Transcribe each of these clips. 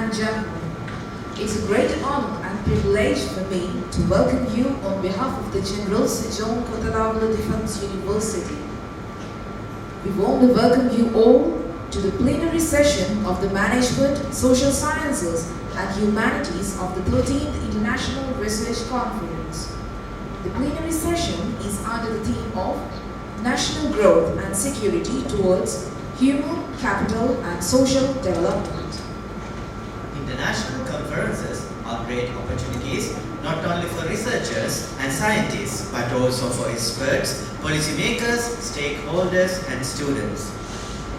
and gentlemen, it's a great honor and privilege for me to welcome you on behalf of the General Sir John Kotelawala Defence University. We warmly welcome you all to the plenary session of the Management, Social Sciences and Humanities of the 13th International Research Conference. The plenary session is under the theme of National Growth and Security towards Human Capital and Social Development. International conferences are great opportunities not only for researchers and scientists but also for experts, policymakers, stakeholders and students.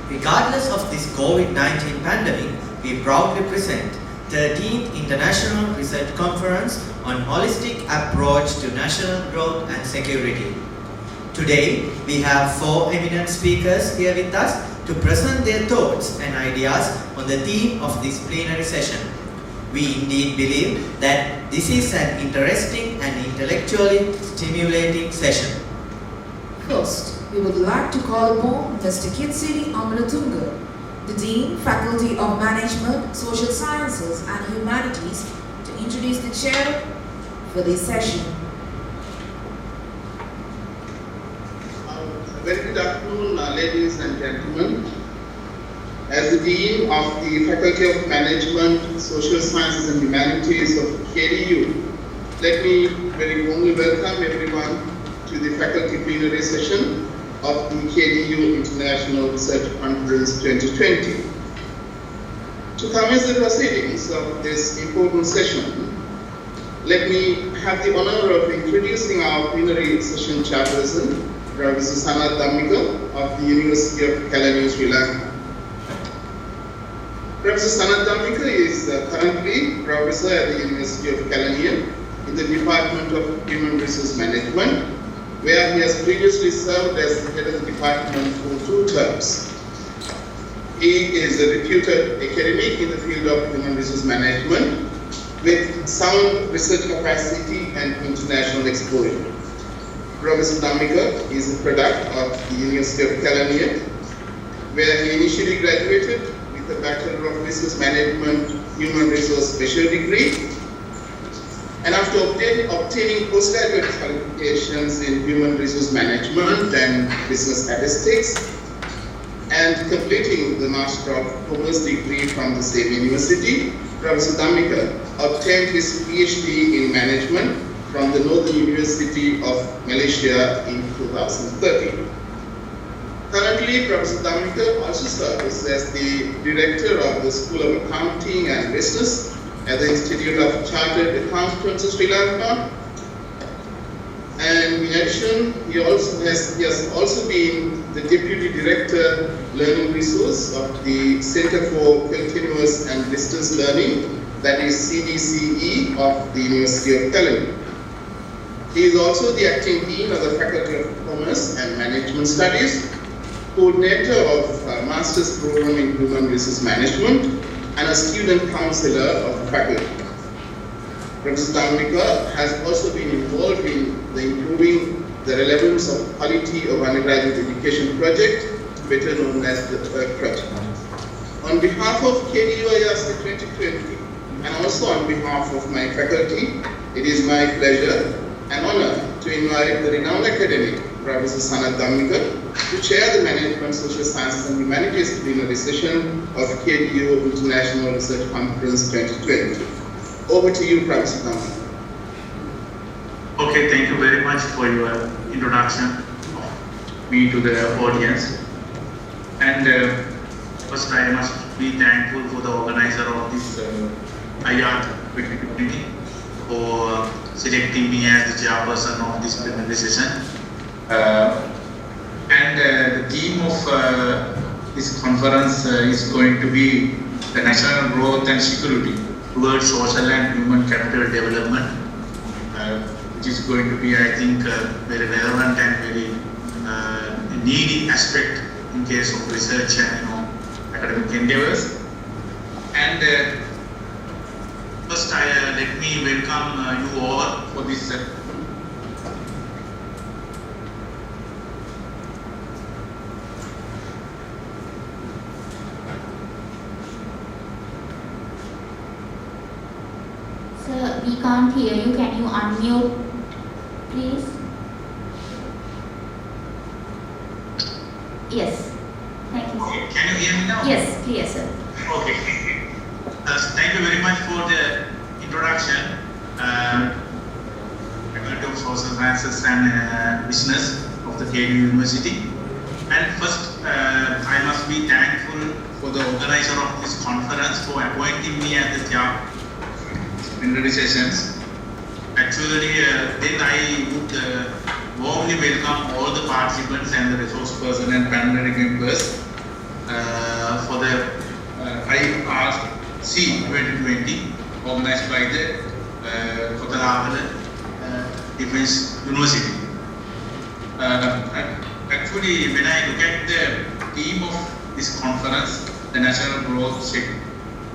Regardless of this COVID-19 pandemic, we proudly present 13th International Research Conference on Holistic Approach to National Growth and Security. Today, we have 4 eminent speakers here with us to present their thoughts and ideas on the theme of this plenary session. We indeed believe that this is an interesting and intellectually stimulating session. First, we would like to call upon Mr. Kitsiri Amalatunga, the Dean, Faculty of Management, Social Sciences and Humanities, to introduce the chair for this session. Very good afternoon, ladies and gentlemen. As the Dean of the Faculty of Management, Social Sciences and Humanities of KDU, let me very warmly welcome everyone to the Faculty Plenary Session of the KDU International Research Conference 2020. To commence the proceedings of this important session, let me have the honor of introducing our plenary session chairperson, Professor Sanat Dhammika of the University of Kelaniya, Sri Lanka. Professor Sanat Dhammika is currently Professor at the University of Kelaniya in the Department of Human Resource Management, where he has previously served as the head of the department for 2 terms. He is a reputed academic in the field of human resource management with sound research capacity and international exposure. Professor Dhammika is a product of the University of Kelaniya, where he initially graduated with a Bachelor of Business Management Human Resource Special Degree, and after obtaining postgraduate qualifications in Human Resource Management and Business Statistics, and completing the Master of Commerce degree from the same university, Professor Dhammika obtained his PhD in Management from the Northern University of Malaysia in 2013. Currently, Professor Dhammika also serves as the Director of the School of Accounting and Business at the Institute of Chartered Accountants of Sri Lanka. And in addition, he has also been the Deputy Director Learning Resource of the Center for Continuous and Distance Learning, that is CDCE of the University of Plenary. He is also the Acting Dean of the Faculty of Commerce and Management Studies, coordinator of Master's Program in Human Resource Management, and a student counselor of the faculty. Professor Dhammika has also been involved in the improving the relevance of quality of undergraduate education project, better known as the project. On behalf of KDU IRC 2020, and also on behalf of my faculty, it is my pleasure and honor to invite the renowned academic, Professor Sanat Dhammika, to chair the Management, Social Sciences and Humanities plenary session of KDU International Research Conference 2020. Over to you, Professor Dhammika. Okay, thank you very much for your introduction of me to the audience. And first I must be thankful for the organizer of this IR 2020 for selecting me as the chairperson of this plenary session. The theme of this conference is going to be the national growth and security towards social and human capital development, which is going to be, I think, very relevant and very needy aspect in case of research and academic endeavors. And first, let me welcome you all for this Sir, we can't hear you. Can you unmute, please? Yes. Thank you, sir. Okay, can you hear me now? Yes, clear, sir. Okay. Thank you very much for the introduction. Faculty of Social Sciences and Business of the KU University. And first, I must be thankful for the organizer of this conference for appointing me as the chair plenary sessions. Actually, then I would warmly welcome all the participants and the resource person and plenary members for the IRC 2020 organized by the Kotelawala Defense University. Actually, when I look at the theme of this conference, the national growth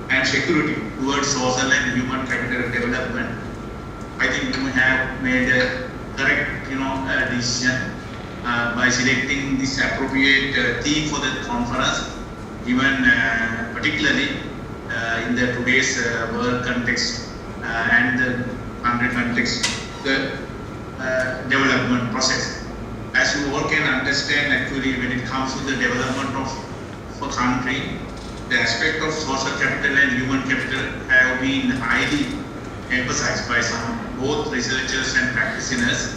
and security towards social and human capital development, I think we have made a correct, decision by selecting this appropriate theme for the conference, given particularly in the today's world context and the country context, the development process. As you all can understand, actually, when it comes to the development of a country, the aspect of social capital and human capital have been highly emphasized by some both researchers and practitioners.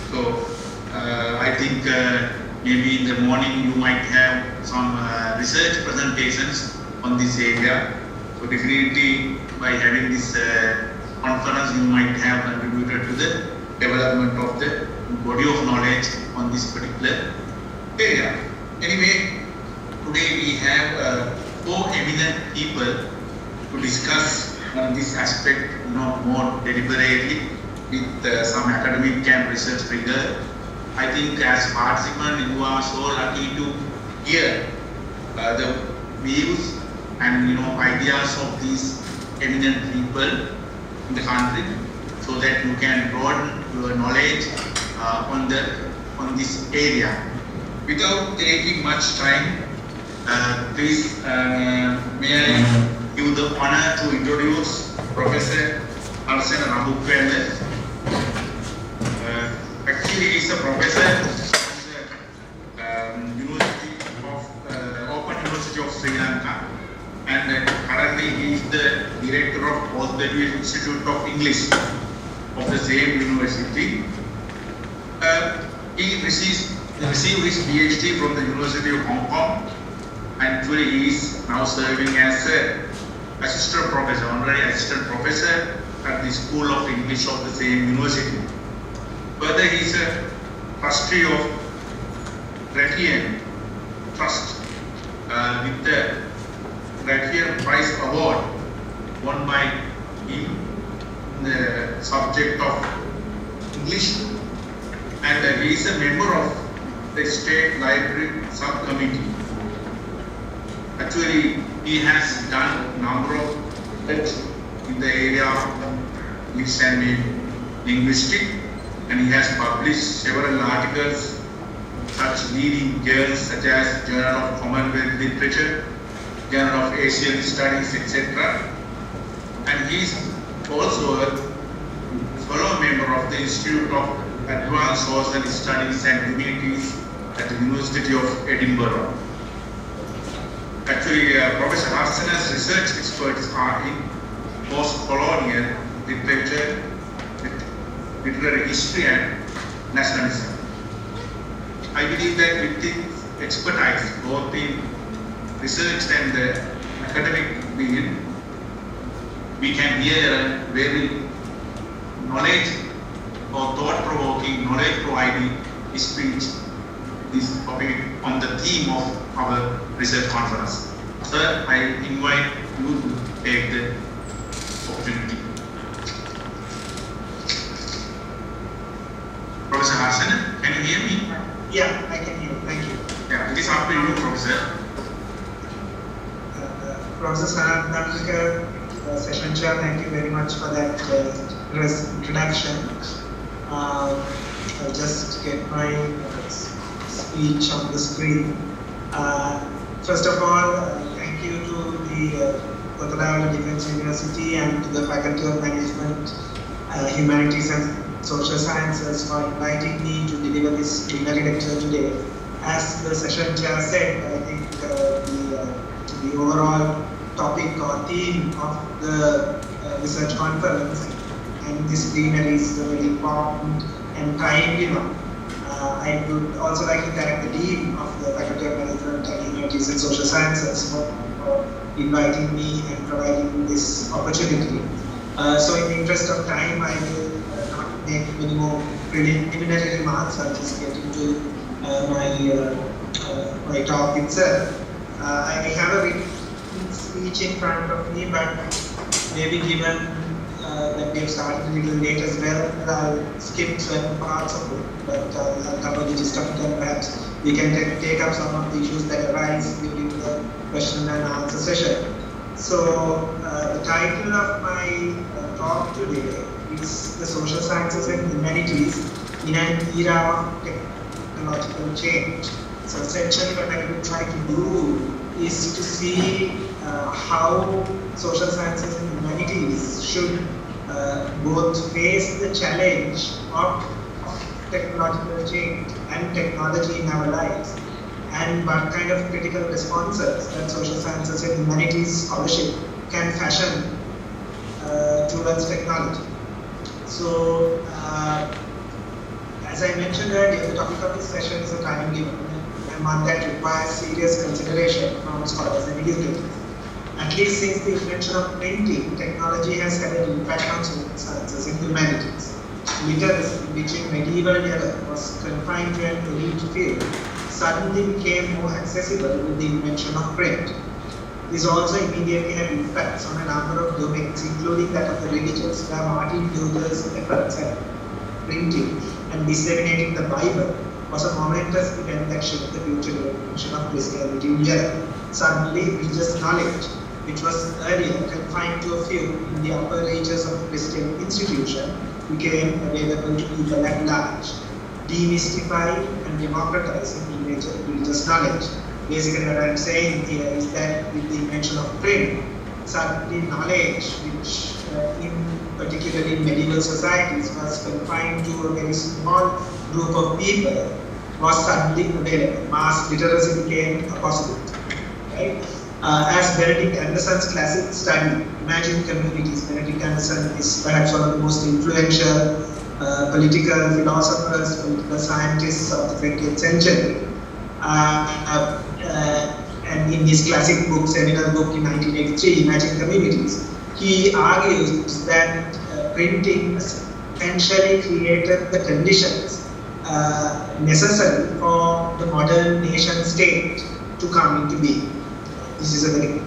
So I think maybe in the morning you might have some research presentations on this area. So definitely by having this conference you might have contributed to the development of the body of knowledge on this particular area. Anyway, today we have 4 eminent people to discuss on this aspect, more deliberately with some academic and research rigor. I think as participants, you are so lucky to hear the views and ideas of these eminent people in the country, so that you can broaden your knowledge on this area. Without taking much time, please may I give the honor to introduce Professor Arsena Rambukwele. Actually, he is a professor from the Open University of Sri Lanka, and currently he is the director of Postgraduate Institute of English of the same university. He received his PhD from the University of Hong Kong, and actually he is now serving as an assistant professor, honorary assistant professor at the School of English of the same university. Further, he is a trustee of Gratien Trust with the Gratien Prize Award won by him in the subject of English, and he is a member of the State Library Subcommittee. Actually, he has done a number of books in the area of English and linguistics, and he has published several articles in such leading journals such as Journal of Commonwealth Literature, Journal of Asian Studies, etc. And he is also a fellow member of the Institute of Advanced Social Studies and Humanities at the University of Edinburgh. Actually, Professor Arsena's research experts are in post-colonial literature, literary history and nationalism. I believe that with his expertise, both in research and the academic field, we can hear a very knowledge or thought-provoking, knowledge-providing speech, this topic on the theme of our research conference. Sir, I invite you to take the opportunity. Professor Arsena, can you hear me? Yeah, I can hear you. Thank you. Yeah, it is up to you, Professor. Professor Sanatnamika, Session Chair, thank you very much for that introduction. I'll just get my speech on the screen. First of all, thank you to the Kotelawala Defense University and to the Faculty of Management, Humanities and Social Sciences for inviting me to deliver this plenary lecture today. As the session chair said, I think the overall topic or theme of the research conference and this plenary is very important and timely one. I would also like to thank the Dean of the Faculty of Management and Humanities and Social Sciences for inviting me and providing this opportunity. So in the interest of time, I will not make many more preliminary remarks. I'll just get into my talk itself. I have a written speech in front of me, but maybe given that we have started a little late as well, I'll skip certain parts of it, but I'll cover the gist of it, and perhaps we can take up some of the issues that arise during the question and answer session. So the title of my talk today is The Social Sciences and Humanities in an Era of Technological Change. So essentially what I will try to do is to see how social sciences and humanities should both face the challenge of technological change and technology in our lives, and what kind of critical responses that social sciences and humanities scholarship can fashion towards technology. So, as I mentioned earlier, the topic of this session is a timely one, and one that requires serious consideration from scholars and educators. At least since the invention of printing, technology has had an impact on social sciences and humanities. Literacy, which in medieval Europe was confined to an elite field, suddenly became more accessible with the invention of print. This also immediately had impacts on a number of domains, including that of the religious, where Martin Luther's efforts at printing and disseminating the Bible was a momentous event that shaped the future evolution of Christianity in Europe. Suddenly, religious knowledge, which was earlier confined to a few in the upper reaches of the Christian institution, became available to people at large, demystifying and democratizing religious knowledge. Basically, what I'm saying here is that with the invention of print, suddenly knowledge, which in particularly medieval societies was confined to a very small group of people, was suddenly available. Mass literacy became a possibility. Right? As Benedict Anderson's classic study, Imagine Communities, Benedict Anderson is perhaps one of the most influential political philosophers, political scientists of the 20th century. And in his classic book, seminal book in 1983, Imagine Communities, he argues that printing essentially created the conditions necessary for the modern nation state to come into being. This is a very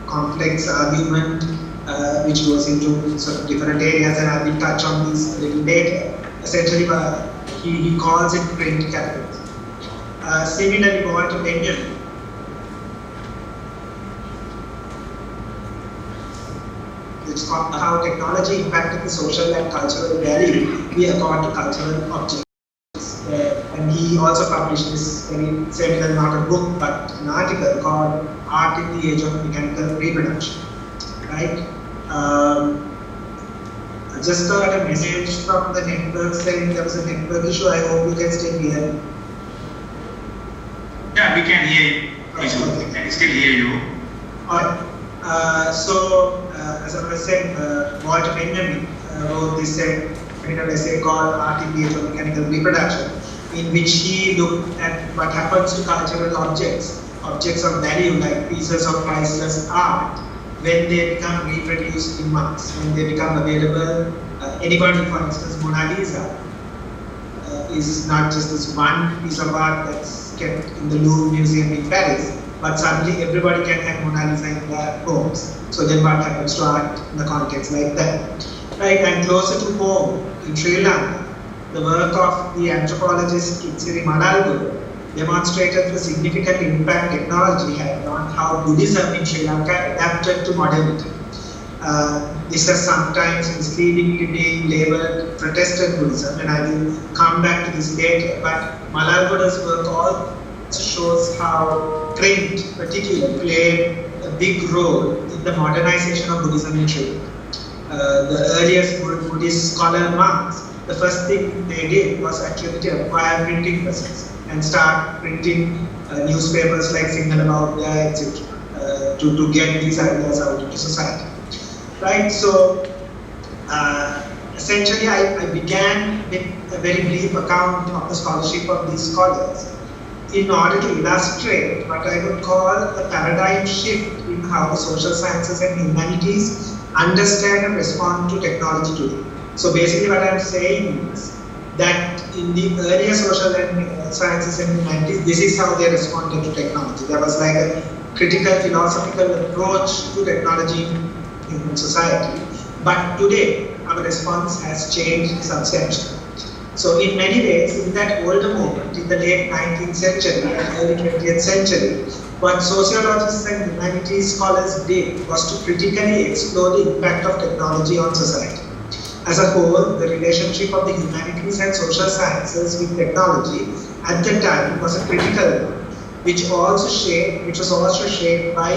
complex argument which goes into sort of different areas, and I will touch on this a little later. Essentially, he calls it print capitalism. Similarly, Walter Benjamin, it's called How Technology Impacted the Social and Cultural Value we accord to cultural objects. And he also published this very seminal, not a book, but an article called Art in the Age of Mechanical Reproduction. Right? I just got a message from the network saying there was a network issue. I hope you can still hear me. Yeah, we can hear you. Okay. We can still hear you. Alright. As I was saying, Walter Benjamin wrote this seminal essay called Art in the Age of Mechanical Reproduction, in which he looked at what happens to cultural objects of value like pieces of priceless art, when they become reproduced in mass, when they become available. Anybody, for instance, Mona Lisa is not just this one piece of art that's kept in the Louvre Museum in Paris, but suddenly everybody can have Mona Lisa in their homes. So then what happens to art in the context like that? Right, and closer to home, in Sri Lanka, the work of the anthropologist Kitsiri Manalguru demonstrated the significant impact technology had on how Buddhism in Sri Lanka adapted to modernity. This has sometimes misleadingly been labeled Protestant Buddhism, and I will come back to this later. But Manalguru's work also shows how print, particularly, played a a big role in the modernization of Buddhism in Sri Lanka. The earliest Buddhist scholar monks, the first thing they did was actually to acquire printing presses and start printing newspapers like Sinhala Bauddha, etc. To get these ideas out into society. Right, so essentially I began with a very brief account of the scholarship of these scholars in order to illustrate what I would call a paradigm shift in how the social sciences and humanities understand and respond to technology today. So basically what I'm saying is that in the earlier social and sciences and humanities, this is how they responded to technology. There was like a critical philosophical approach to technology in human society. But today, our response has changed substantially. So in many ways, in that older moment, in the late 19th century and early 20th century, what sociologists and humanities scholars did was to critically explore the impact of technology on society. As a whole, the relationship of the humanities and social sciences with technology at the time was a critical one, which was also shaped by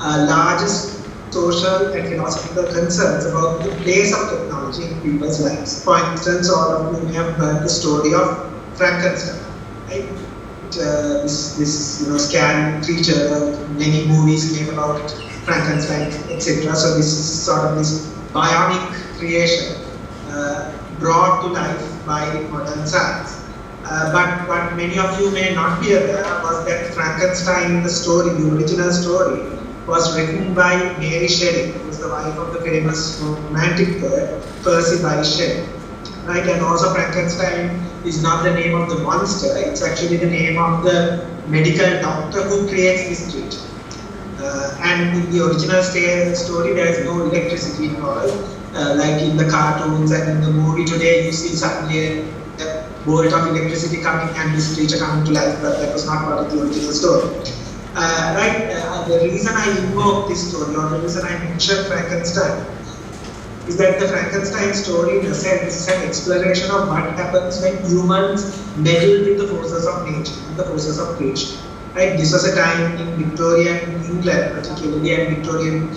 largest social and philosophical concerns about the place of technology in people's lives. For instance, all of you may have heard the story of Frankenstein, right? This scary creature, many movies made about Frankenstein, etc. So this is sort of this bionic creation brought to life by modern science. But what many of you may not be aware was that Frankenstein, the original story, was written by Mary Shelley, who was the wife of the famous romantic poet Percy Bysshe Shelley. Right? And also Frankenstein is not the name of the monster, it's actually the name of the medical doctor who creates this creature. And in the original story, there is no electricity involved. Like in the cartoons and in the movie today, you see suddenly a bolt of electricity coming and this creature coming to life, but that was not part of the original story. The reason I invoke this story, or the reason I mention Frankenstein, is that the Frankenstein story, in a sense, is an exploration of what happens when humans meddle with the forces of nature, the forces of creation. Right? This was a time in Victorian England, particularly, and Victorian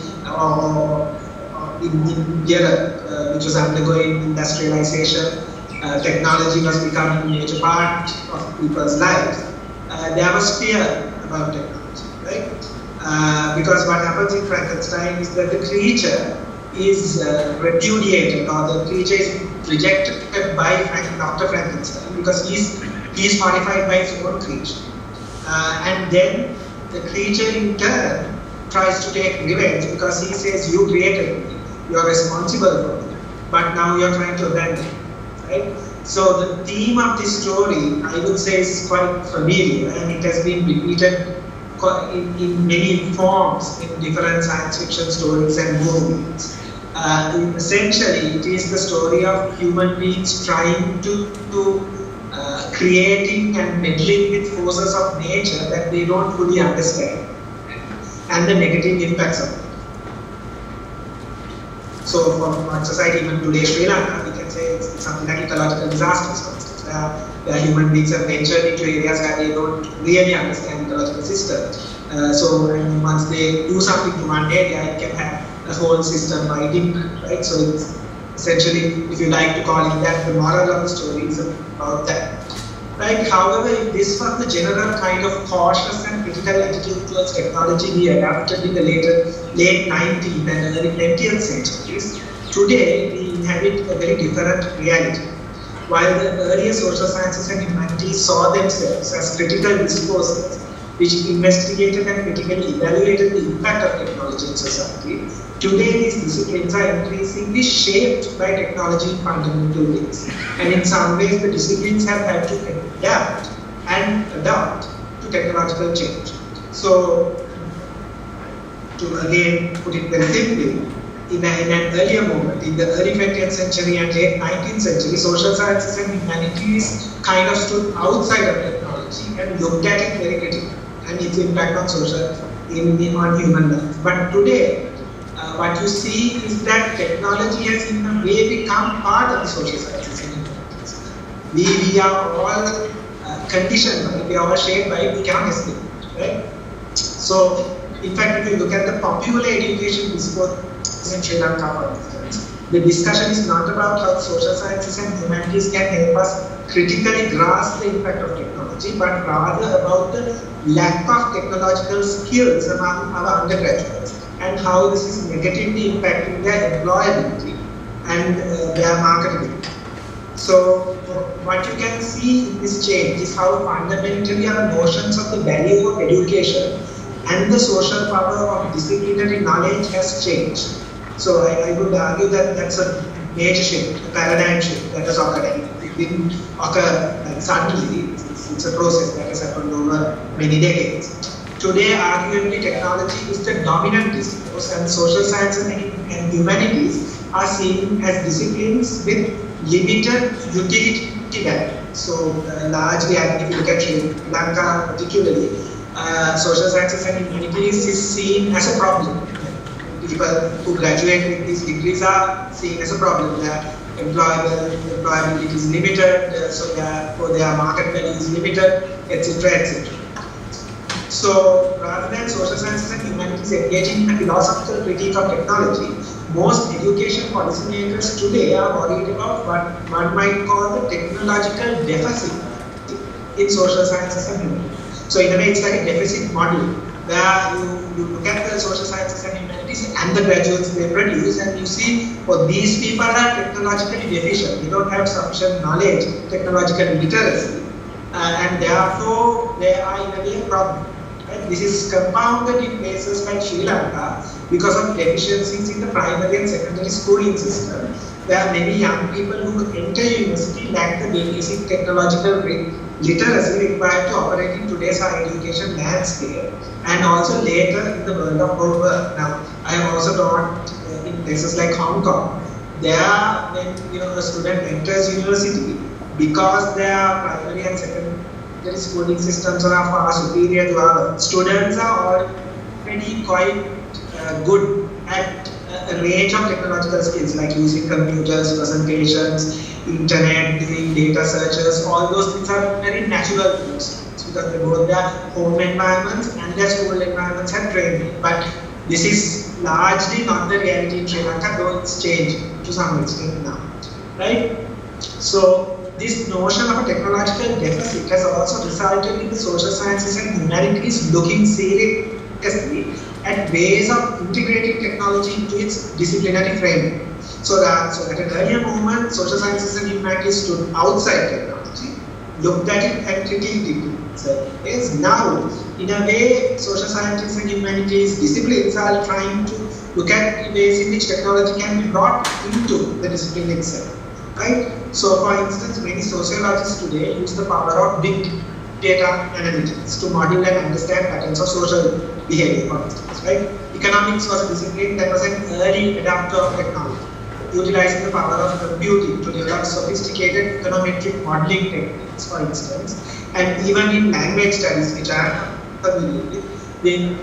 in Europe, which was undergoing industrialization. Technology was becoming a major part of people's lives. There was fear about technology, right? Because what happens in Frankenstein is that the creature is repudiated, or the creature is rejected by Dr. Frankenstein because he's modified by his own creation. And then the creature in turn tries to take revenge because he says, you created me, you are responsible for me, but now you are trying to abandon me, right? So the theme of this story, I would say, is quite familiar, and it has been repeated in many forms in different science fiction stories and movies. Essentially, it is the story of human beings trying to creating and meddling with forces of nature that they don't fully understand, and the negative impacts of it. So for our society, even today, Sri Lanka, we can say it's something like ecological disasters, for instance, where human beings have ventured into areas where they don't really understand the ecological system. So once they do something to one area, it can have a whole system-wide impact, right? So it's essentially, if you like to call it that, the moral of the story is about that. Right? However, if this was the general kind of cautious and critical attitude towards technology we adapted in the late 19th and early 20th centuries, today we inhabit a very different reality. While the earlier social sciences and humanities saw themselves as critical discourses which investigated and critically evaluated the impact of technology in society, today these disciplines are increasingly shaped by technology in fundamental ways. And in some ways, the disciplines have had to adapt and adopt to technological change. So, to again put it very simply, in an earlier moment, in the early 20th century and late 19th century, social sciences and humanities kind of stood outside of technology and looked at it very critically and its impact on on human life. But today, what you see is that technology has in a way become part of the social sciences and humanities. We are all conditioned by it, we are all shaped by it, we cannot escape it, right? So In fact, if you look at the popular education discourse in Sri Lanka, for instance, the discussion is not about how social sciences and humanities can help us critically grasp the impact of technology, but rather about the lack of technological skills among our undergraduates and how this is negatively impacting their employability and their marketability. So what you can see in this change is how fundamentally our notions of the value of education and the social power of disciplinary knowledge has changed. So I would argue that that's a major shift, a paradigm shift that has occurred. It didn't occur suddenly. It's a process that has happened over many decades. Today, arguably, technology is the dominant discourse, and social sciences and humanities are seen as disciplines with limited utility value. So, largely, if you look at Sri Lanka particularly, social sciences and humanities is seen as a problem. People who graduate with these degrees are seen as a problem. Their employability is limited, so therefore their market value is limited, etc., etc. So, rather than social sciences and humanities engaging in a philosophical critique of technology, most education policymakers today are worried about what one might call the technological deficit in social sciences and humanities. So, in a way, it's like a deficit model where you look at the social sciences and humanities and the graduates they produce, and you see, well, these people are technologically deficient. They don't have sufficient knowledge, technological literacy, and therefore they are in a way a problem. Right? This is compounded in places like Sri Lanka because of deficiencies in the primary and secondary schooling system, where many young people who enter university lack the basic technological literacy required to operate in today's higher education landscape, and also later in the world of work. Now, I have also taught in places like Hong Kong. There, when a student enters university, because their primary and secondary schooling systems are far superior to ours, students are already quite good at a range of technological skills like using computers, presentations, internet, doing data searches. All those things are very natural to those students because both their home environments and their school environments have trained them. But this is largely not the reality in Sri Lanka, though it's changed to some extent now, right? So this notion of a technological deficit has also resulted in the social sciences and humanities looking seriously at ways of integrating technology into its disciplinary framework. So at an earlier moment, social sciences and humanities stood outside technology, looked at it and critiqued it. So is now, in a way, social sciences and humanities disciplines are trying to look at ways in which technology can be brought into the discipline itself. Right? So, for instance, many sociologists today use the power of big data analytics to model and understand patterns of social behavior, for instance. Right? Economics was a discipline that was an early adopter of technology, utilizing the power of computing to develop sophisticated econometric modeling techniques, for instance. And even in language studies, which I am familiar with, they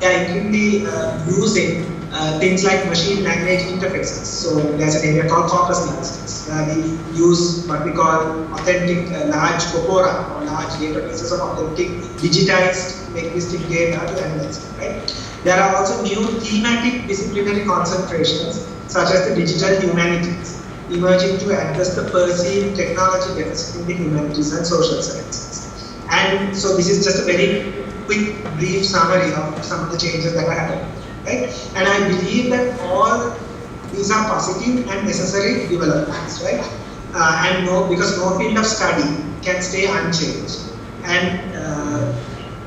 are increasingly using things like machine language interfaces. So there's an area called corpus linguistics, where we use what we call authentic large corpora or large databases of authentic digitized linguistic data to analyze it, right? There are also new thematic disciplinary concentrations, such as the digital humanities, emerging to address the perceived technology deficit in the humanities and social sciences. And so this is just a very quick, brief summary of some of the changes that are happening. Right? And I believe that all these are positive and necessary developments, right? Because no field of study can stay unchanged, and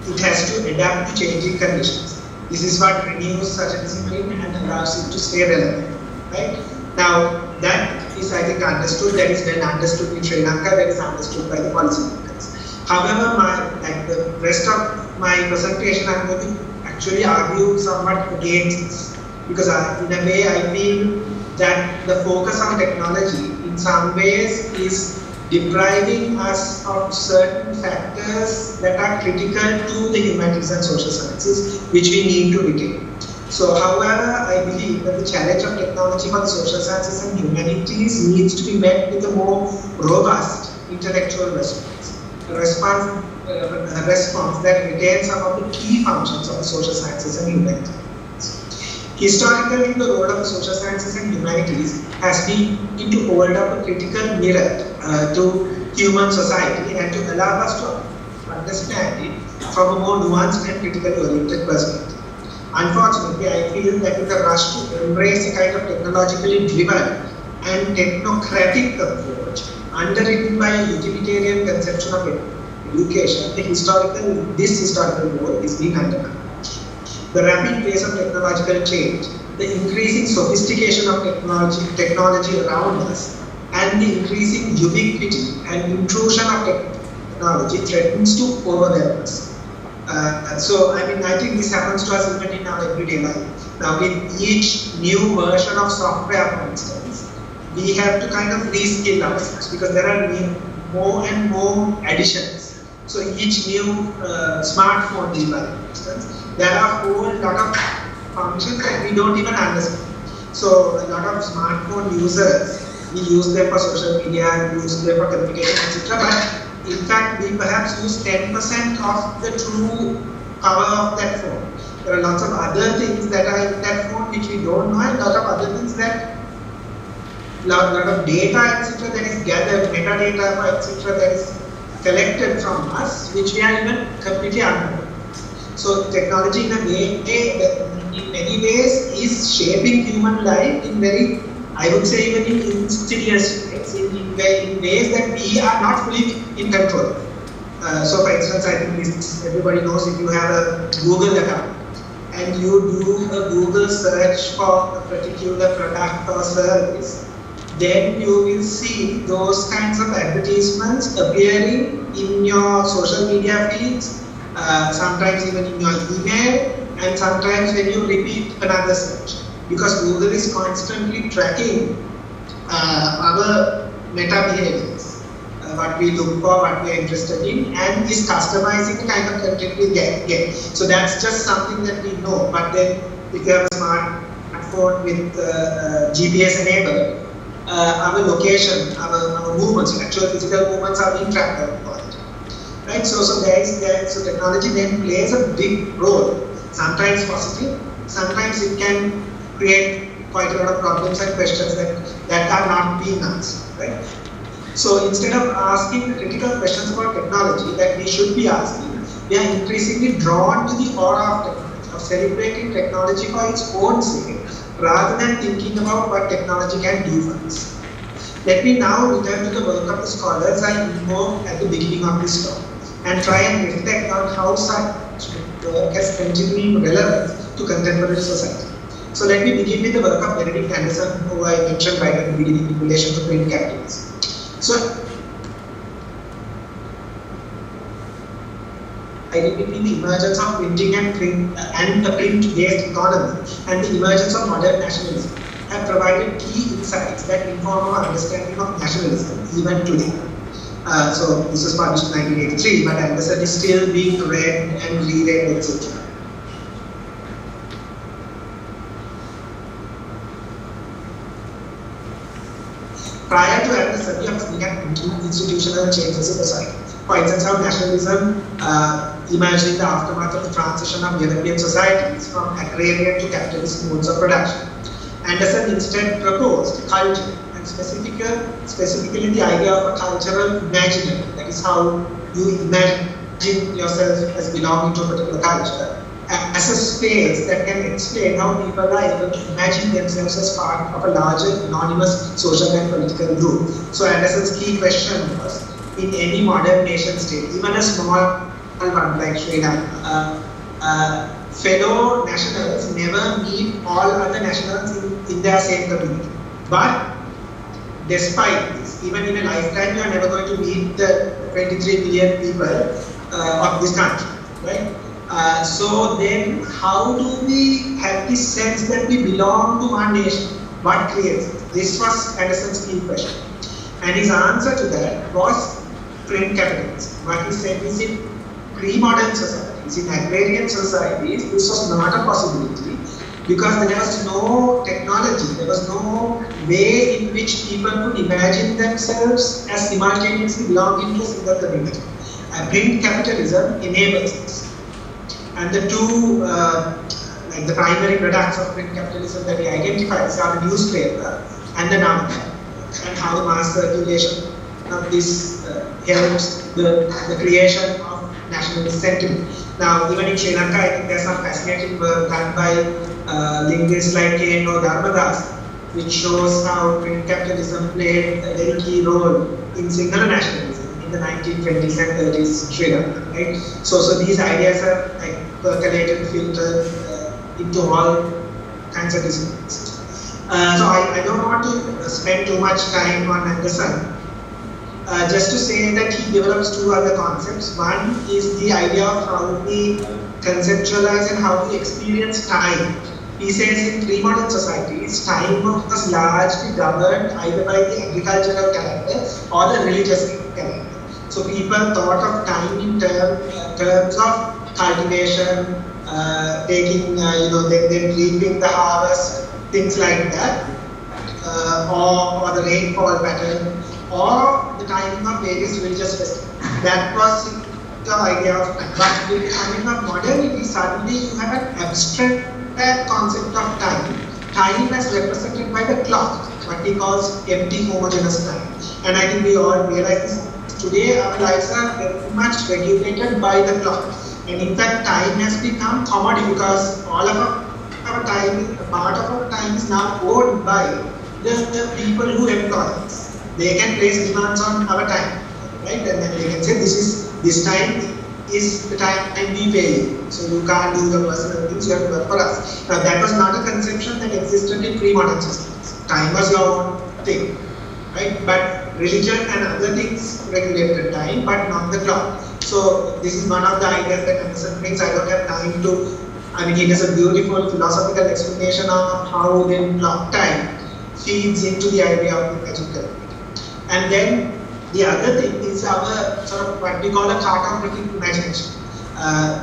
it has to adapt to changing conditions. This is what renews such a discipline and allows it to stay relevant, right? Now, that is, I think, understood. That is well understood in Sri Lanka. That is understood by the policymakers. However, like the rest of my presentation, I'm going to actually argue somewhat against this, because in a way I feel that the focus on technology in some ways is depriving us of certain factors that are critical to the humanities and social sciences, which we need to retain. So, however, I believe that the challenge of technology for the social sciences and humanities needs to be met with a more robust intellectual response. A response response that retains some of the key functions of the social sciences and humanities. Historically, the role of the social sciences and humanities has been to hold up a critical mirror to human society and to allow us to understand it from a more nuanced and critically oriented perspective. Unfortunately, I feel that in the rush to embrace a kind of technologically driven and technocratic approach, underwritten by a utilitarian conception of education, this historical role is being undermined. The rapid pace of technological change, the increasing sophistication of technology around us, and the increasing ubiquity and intrusion of technology threatens to overwhelm us. I think this happens to us even in our everyday life. Now, with each new version of software, for instance, we have to kind of reskill ourselves because there are more and more additions. So each new smartphone device, for instance, there are a whole lot of functions that we don't even understand. So a lot of smartphone users, we use them for social media, we use them for communication, etc. But in fact, we perhaps use 10% of the true power of that phone. There are lots of other things that are in that phone which we don't know, and a lot of other things that, lot of data, etc. that is gathered, metadata, etc. that is collected from us, which we are even completely unknown. So technology in many ways is shaping human life in very, I would say even in insidious ways, in ways that we are not fully in control. So for instance, I think everybody knows if you have a Google account and you do a Google search for a particular product or service, then you will see those kinds of advertisements appearing in your social media feeds, sometimes even in your email, and sometimes when you repeat another search. Because Google is constantly tracking our meta behaviors, what we look for, what we are interested in, and is customizing the kind of content we get. So that's just something that we know. But then if you have a smartphone with GPS enabled, our location, our movements, actual physical movements are being tracked on it. Right? So technology then plays a big role. Sometimes positive, sometimes it can create quite a lot of problems and questions that are not being answered. Right? So instead of asking critical questions about technology that we should be asking, we are increasingly drawn to the aura of technology, of celebrating technology for its own sake, rather than thinking about what technology can do for us. Let me now return to the work of the scholars I invoked at the beginning of this talk and try and reflect on how such work has continuing relevance to contemporary society. So let me begin with the work of Benedict Anderson, who I mentioned right at the beginning in relation to print capitalism. So, identifying the emergence of printing and the print-based economy and the emergence of modern nationalism have provided key insights that inform our understanding of nationalism even today. So this was published in 1983, but Anderson is still being read and reread, etc. Prior to Anderson, we are looking at institutional changes in society. For instance, how nationalism emerged in the aftermath of the transition of European societies from agrarian to capitalist modes of production. Anderson instead proposed culture, and specifically the idea of a cultural imaginary. That is how you imagine yourself as belonging to a particular culture, as a space that can explain how people are able to imagine themselves as part of a larger anonymous social and political group. So Anderson's key question was, in any modern nation state, even a small one like Sri Lanka, fellow nationals never meet all other nationals in their same community. But despite this, even in a lifetime, you are never going to meet the 23 million people of this country, right? So then, how do we have this sense that we belong to one nation? What creates it? This was Anderson's key question. And his answer to that was print capitalism. What he said is in pre-modern societies, in agrarian societies, this was not a possibility because there was no technology, there was no way in which people could imagine themselves as simultaneously belonging to a single community. print capitalism enables this. And the two, like the primary products of print capitalism that he identifies are the newspaper and the number, and how the mass circulation of this helps the creation of nationalist sentiment. Now, even in Sri Lanka, I think there's some fascinating work done by linguists like K.N.O. Dharmadas, which shows how print capitalism played a very key role in Sinhala nationalism in the 1920s and 30s Sri Lanka, right? So these ideas are like percolated, filtered into all kinds of disciplines. So I don't want to spend too much time on Anderson. Just to say that he develops two other concepts. One is the idea of how we conceptualize and how we experience time. He says in pre-modern societies, time was largely governed either by the agricultural calendar or the religious calendar. So people thought of time in terms of cultivation, taking, then reaping the harvest, things like that, or the rainfall pattern, or the timing of various religious festivals. That was the idea of time. But with the coming of modernity, suddenly you have an abstract concept of time. Time as represented by the clock, what he calls empty homogeneous time. And I think we all realize this. Today our lives are very much regulated by the clock. And in fact, time has become commodity because all of our time, part of our time is now owned by the people who employ us. They can place demands on our time, right? And then they can say this time is the time we pay you. So you can't do the personal things, you have to work for us. Now that was not a conception that existed in pre-modern systems. Time was your own thing, right? But religion and other things regulated time, but not the clock. So this is one of the ideas that Anderson brings. I don't have time to, he does a beautiful philosophical explanation of how then clock time feeds into the idea of the magical. And then the other thing is our sort of what we call a cartographic imagination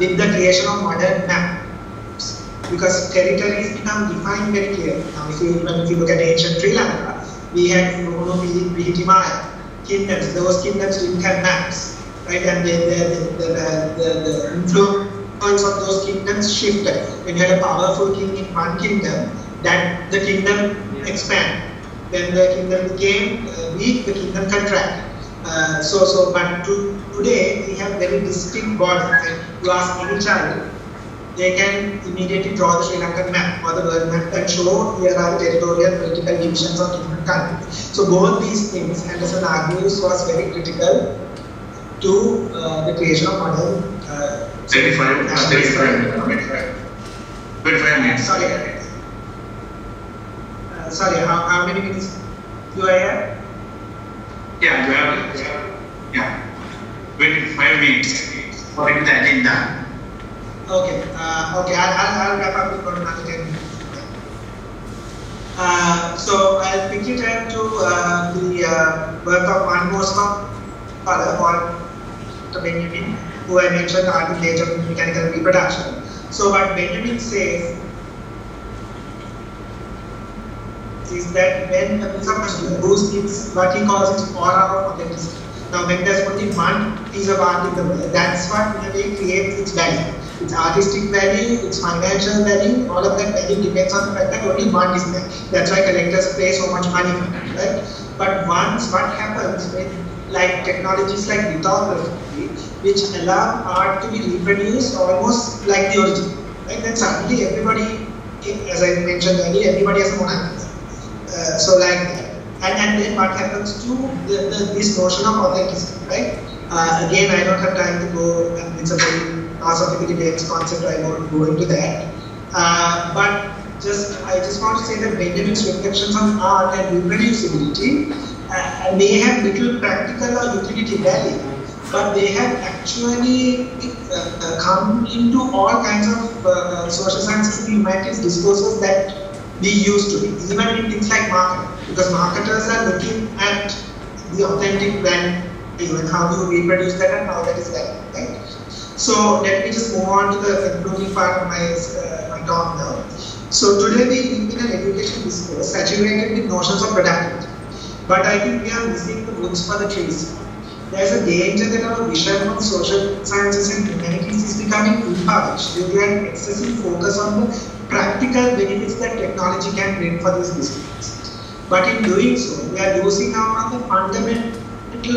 with the creation of modern maps, because territories become defined very clearly. Now, if you look at ancient Sri Lanka, we had Vihitimaya kingdoms. Those kingdoms didn't have maps, right? And the influence of those kingdoms shifted. When you had a powerful king in one kingdom, that the kingdom expanded. When the kingdom became weak, the kingdom contracted. But today we have very distinct borders. You ask any child, they can immediately draw the Sri Lankan map or the world map and show here are the territorial political divisions of different countries. So both these things, Anderson argues, was very critical to the creation of modern 35 minutes. Sorry, how many minutes do I have? Yeah, you have 25 minutes for the agenda. Okay, I'll wrap up with another 10 minutes. So I'll quickly turn to the work of one more scholar called Benjamin, who I mentioned, Art and Age of Mechanical Reproduction. So what Benjamin says is that when a piece of machinery loses what he calls its aura of authenticity. Now, when there's only one piece of art in the world, that's what in a way creates its value. Its artistic value, its financial value, all of that value depends on the fact that only one is there. That's why collectors pay so much money for it, right? But once what happens with like technologies like lithography, which allow art to be reproduced almost like the original, right? Then suddenly everybody, as I mentioned earlier, everybody has a Mona Lisa. So like that. And then what happens to this notion of authenticity, right? Again, I don't have time to go, and it's a very philosophical debates concept, I won't go into that. But I just want to say that Benjamin's reflections on art and reproducibility may have little practical or utility value, but they have actually come into all kinds of social sciences and humanities discourses that we used to be, even in things like marketing, because marketers are looking at the authentic brand and how you reproduce that and how that is valid, right? So let me just move on to the concluding part of my talk now. So today we live in an education discourse saturated with notions of productivity, but I think we are missing the woods for the trees. there's a danger that our vision on social sciences and humanities is becoming impoverished due to an excessive focus on the practical benefits that technology can bring for these disciplines. But in doing so, we are losing out on the fundamental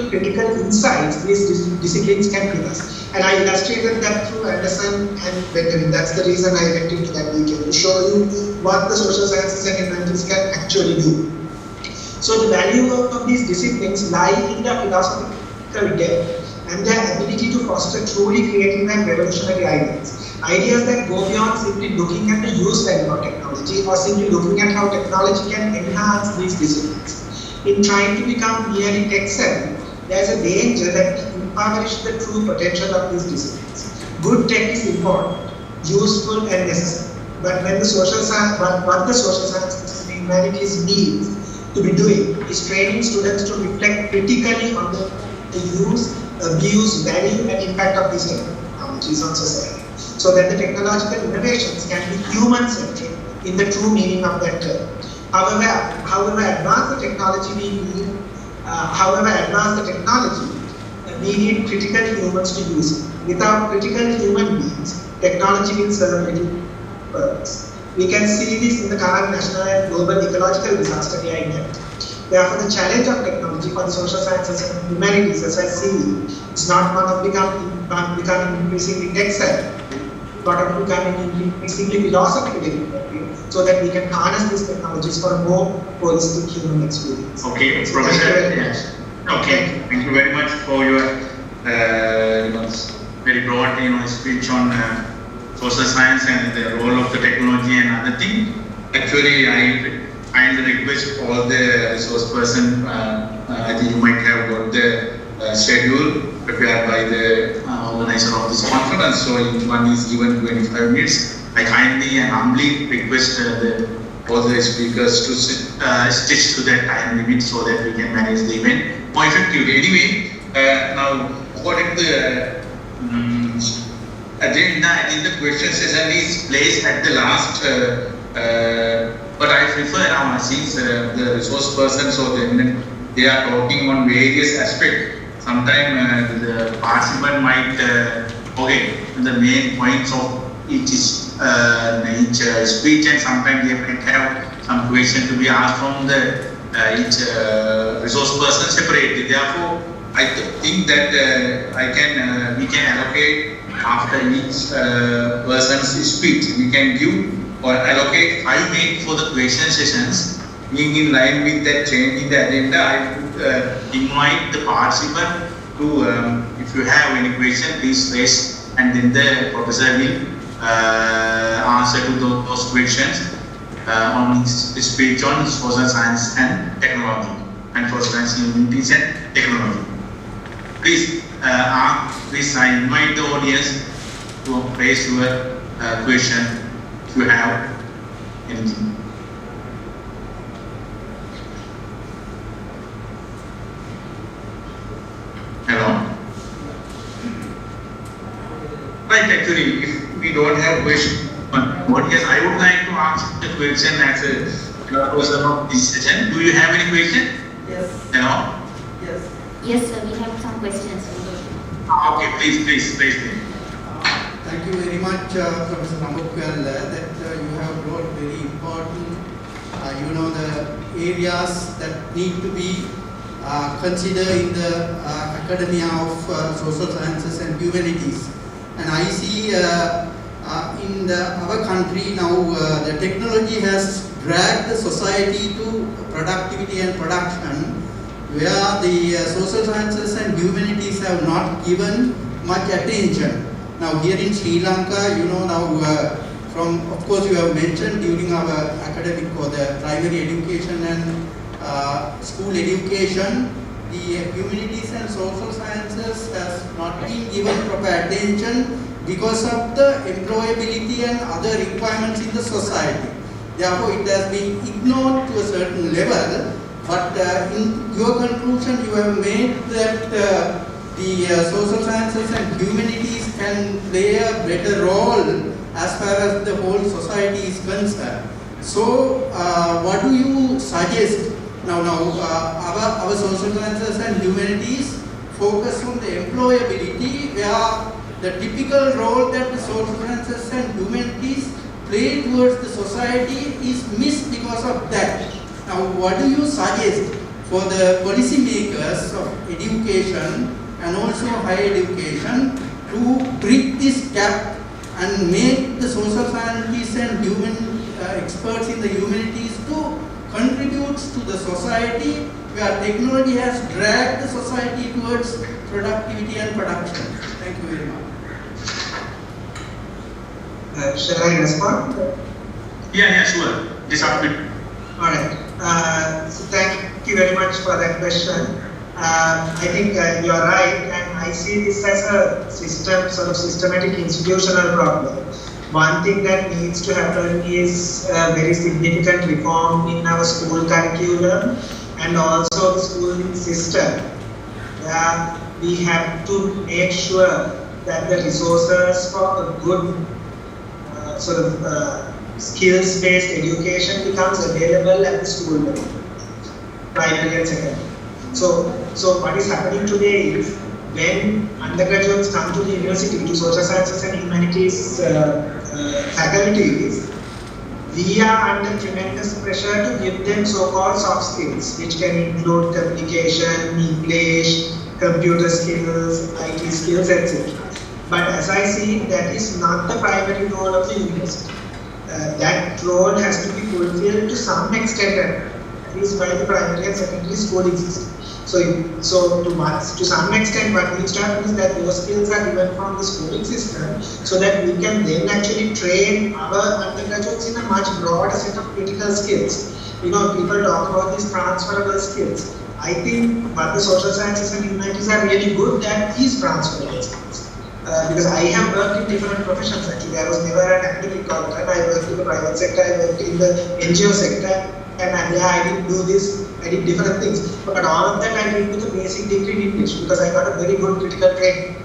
critical insights these disciplines can give us. And I illustrated that through Anderson and Benjamin. That's the reason I went into that detail, to show you what the social sciences and humanities can actually do. So the value of these disciplines lie in their philosophical depth and their ability to foster truly creative and revolutionary ideas. Ideas that go beyond simply looking at the use value of technology or simply looking at how technology can enhance these disciplines. In trying to become merely tech-savvy, there is a danger that we impoverish the true potential of these disciplines. Good tech is important, useful and necessary, but when the social science, what the social sciences and humanities needs to be doing is training students to reflect critically on the use, abuse, value and impact of these technologies on society, so that the technological innovations can be human-centric in the true meaning of that term. However advanced the technology we need critical humans to use it. Without critical human beings, technology will serve little purpose. We can see this in the current national and global ecological disaster we are in. Therefore, the challenge of technology for the social sciences and humanities, as I see it, is not one of becoming increasingly tech-savvy, but of becoming increasingly philosophically, so that we can harness these technologies for a more holistic human experience. Okay, Professor. Yes. Okay, thank you very much for your very broad speech on social science and the role of the technology and other things. Actually, I kindly request all the resource person. I think you might have got the schedule prepared by the organizer of this conference. So each one is given 25 minutes. I kindly and humbly request all the speakers to stitch to that time limit so that we can manage the event more effectively. Anyway, now according to the agenda, I think the question session is placed at the last, but I prefer now, since the resource persons or they are talking on various aspects. Sometimes the participant might forget the main points of each speech, and sometimes they might have some question to be asked from the each resource person separately. Therefore, I think that we can allocate after each person's speech. We can give or allocate 5 minutes for the question sessions. Being in line with that change in the agenda, I would invite the participant to, if you have any question, please raise, and then the professor will answer to those questions on his speech on social science and technology, and social science, humanities and technology. Please, I invite the audience to raise your question if you have anything. Hello? Right, actually, if we don't have question, but yes, I would like to ask the question as a person of this session. Do you have any question? Yes. Hello? Yes. Yes, sir, we have some questions. Okay, please. Thank you very much, Professor Nambukkal, that you have brought very important, the areas that need to be considered in the academia of social sciences and humanities. And I see in our country now, the technology has dragged the society to productivity and production, where the social sciences and humanities have not given much attention. Now here in Sri Lanka, of course you have mentioned during our academic or the primary education and school education, the humanities and social sciences has not been given proper attention because of the employability and other requirements in the society. Therefore, it has been ignored to a certain level. But in your conclusion, you have made that the social sciences and humanities can play a better role as far as the whole society is concerned. So, what do you suggest? Now, our social sciences and humanities focus on the employability, where the typical role that the social sciences and humanities play towards the society is missed because of that. Now, what do you suggest for the policy makers of education and also higher education to bridge this gap and make the social scientists and human experts in the humanities to contribute to the society where technology has dragged the society towards productivity and production? Thank you very much. Shall I respond? Yeah, sure. Just up to Alright. So thank you very much for that question. I think you are right, and I see this as a systematic institutional problem. One thing that needs to happen is a very significant reform in our school curriculum and also the schooling system. We have to make sure that the resources for a good skills-based education becomes available at the school level, primary and secondary. So what is happening today is when undergraduates come to the university, to social sciences and humanities faculties, we are under tremendous pressure to give them so-called soft skills, which can include communication, English, computer skills, IT skills, etc. But as I see, that is not the primary role of the university. That role has to be fulfilled to some extent, at least by the primary and secondary schooling system. So to some extent, what needs to happen is that those skills are given from the schooling system, so that we can then actually train our undergraduates in a much broader set of critical skills. People talk about these transferable skills. I think what the social sciences and humanities are really good at is transferable skills. Because I have worked in different professions actually. I was never an academic consultant. I worked in the private sector, I worked in the NGO sector, and I didn't do this, I did different things. But all of that I did with a basic degree in English because I got a very good critical training.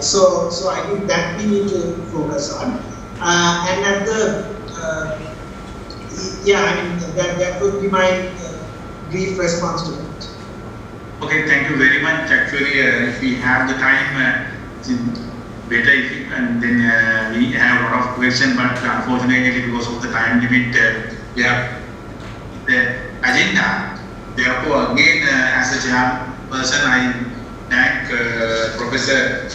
So I think that we need to focus on. And at the, that would be my brief response to that. Okay, thank you very much. Actually, if we have the time, it's better if and then we have a lot of questions, but unfortunately because of the time limit, we have the agenda. Therefore, again, as a chairperson, I thank Professor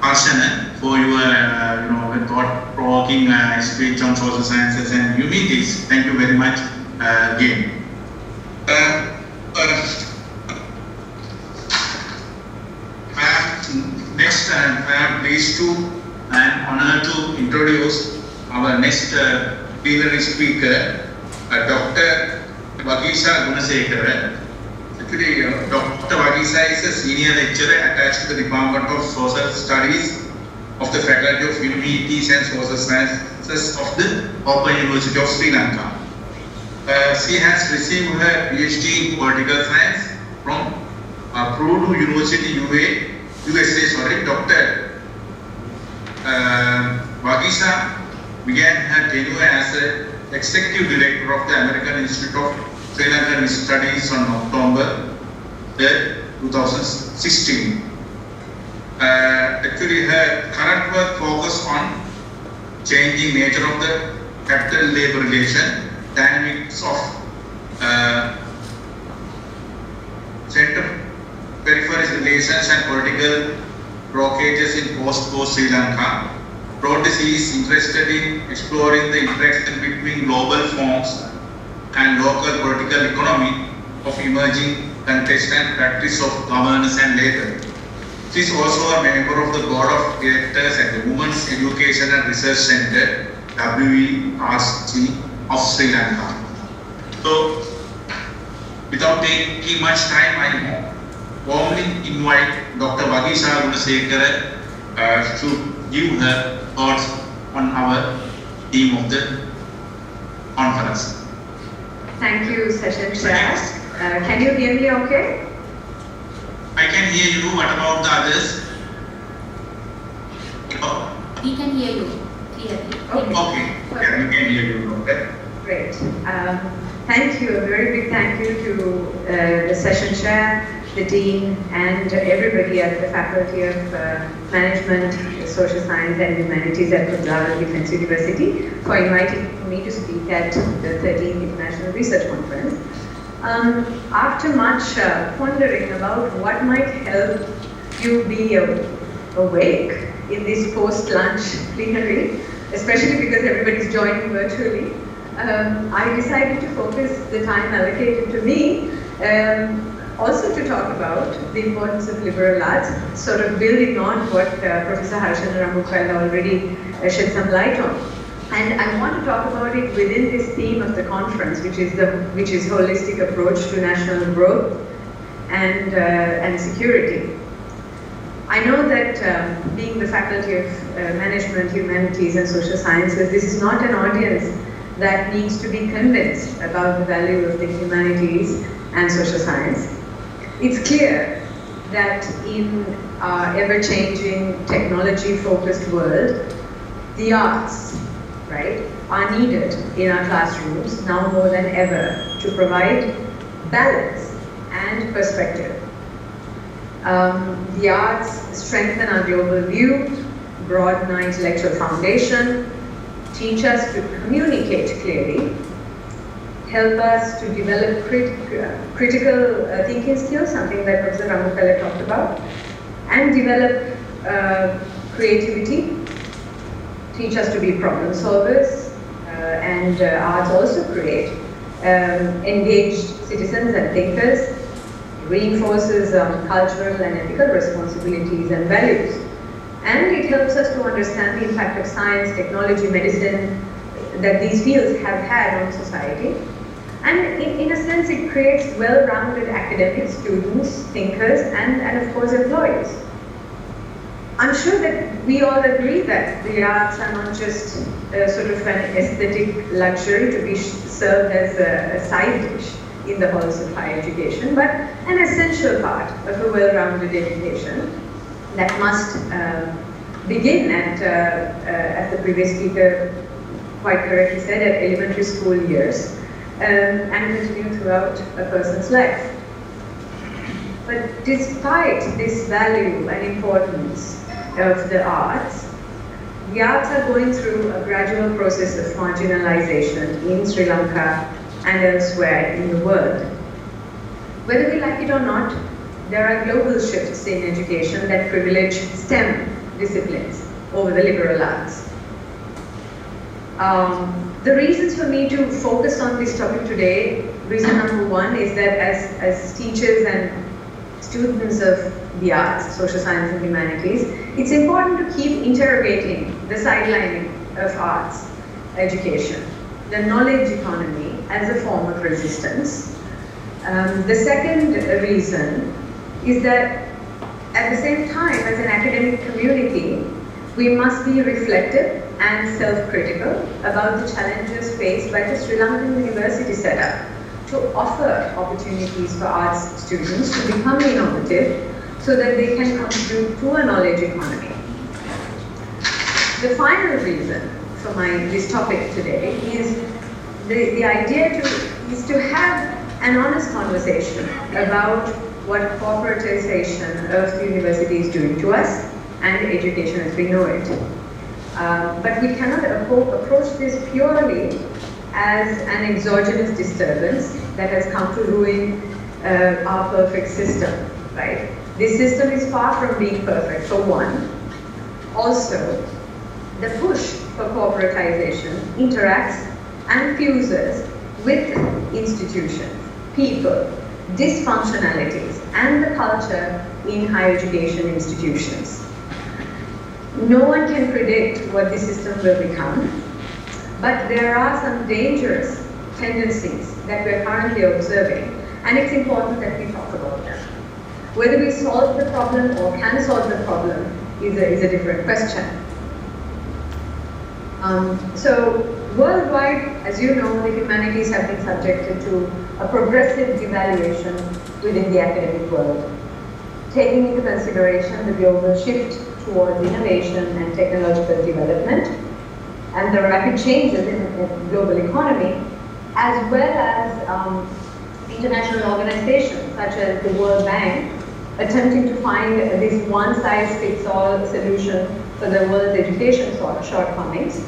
Arshana for your thought-provoking speech on social sciences and humanities. Thank you very much again. Next, I am pleased to and honored to introduce our next plenary speaker, Dr. Vagisha Gunasekara. Actually, Dr. Vagisha is a senior lecturer attached to the Department of Social Studies of the Faculty of Humanities and Social Sciences of the Open University of Sri Lanka. She has received her PhD in Political Science from Purdue University, USA. Dr. Vagisha began her tenure as an Executive Director of the American Institute of Sri Lankan Studies on October 2016. Actually, her current work focuses on changing nature of the capital-labor relation, dynamics of center-periphery relations and political blockages in post-war Sri Lanka. Broadly, she is interested in exploring the interaction between global forms and local political economy of emerging context and practice of governance and labor. She is also a member of the Board of Directors at the Women's Education and Research Center, WERC, of Sri Lanka. So, without taking much time, I warmly invite Dr. Vagisha Gunasekara to give her thoughts on our theme of the conference. Thank you, Session Chair. Can you hear me okay? I can hear you. What about the others? We can hear you clearly. Okay. Okay. Yeah, we can hear you. Okay. Great. Thank you. A very big thank you to the session chair, the dean, and everybody at the Faculty of Management, Social Science and Humanities at Kotelawala Defense University for inviting me to speak at the 13th International Research Conference. After much pondering about what might help you be awake in this post-lunch plenary, especially because everybody's joining virtually, I decided to focus the time allocated to me also to talk about the importance of liberal arts, sort of building on what Professor Harshan Ramukal already shed some light on. And I want to talk about it within this theme of the conference, which is holistic approach to national growth and security. I know that being the Faculty of Management, Humanities and Social Sciences, this is not an audience that needs to be convinced about the value of the humanities and social science. It's clear that in our ever-changing, technology-focused world, the arts, right, are needed in our classrooms now more than ever to provide balance and perspective. The arts strengthen our global view, broaden our intellectual foundation, teach us to communicate clearly, help us to develop critical thinking skills, something that Professor Ramukal talked about, and develop creativity, teach us to be problem solvers, and arts also create engaged citizens and thinkers, reinforces cultural and ethical responsibilities and values. And it helps us to understand the impact of science, technology, medicine that these fields have had on society. And in a sense, it creates well-rounded academics, students, thinkers, and of course employees. I'm sure that we all agree that the arts are not just sort of an aesthetic luxury to be served as a side dish in the halls of higher education, but an essential part of a well-rounded education that must begin at, as the previous speaker quite correctly said, at elementary school years and continue throughout a person's life. But despite this value and importance of the arts are going through a gradual process of marginalization in Sri Lanka and elsewhere in the world. Whether we like it or not, there are global shifts in education that privilege STEM disciplines over the liberal arts. The reasons for me to focus on this topic today, reason number one is that as teachers and students of the arts, social science and humanities, it's important to keep interrogating the sidelining of arts education, the knowledge economy as a form of resistance. The second reason is that at the same time, as an academic community, we must be reflective and self-critical about the challenges faced by the Sri Lankan university setup to offer opportunities for arts students to become innovative so that they can contribute to a knowledge economy. The final reason for this topic today is the idea is to have an honest conversation about what corporatization of the university is doing to us and education as we know it. But we cannot approach this purely as an exogenous disturbance that has come to ruin our perfect system, right? This system is far from being perfect, for one. Also, the push for corporatization interacts and fuses with institutions, people, dysfunctionalities, and the culture in higher education institutions. No one can predict what this system will become, but there are some dangerous tendencies that we're currently observing, and it's important that we talk about them. Whether we solve the problem or can solve the problem is a different question. So worldwide, as you know, the humanities have been subjected to a progressive devaluation within the academic world. Taking into consideration the global shift towards innovation and technological development and the rapid changes in the global economy, as well as international organizations such as the World Bank, attempting to find this one-size-fits-all solution for the world's education shortcomings.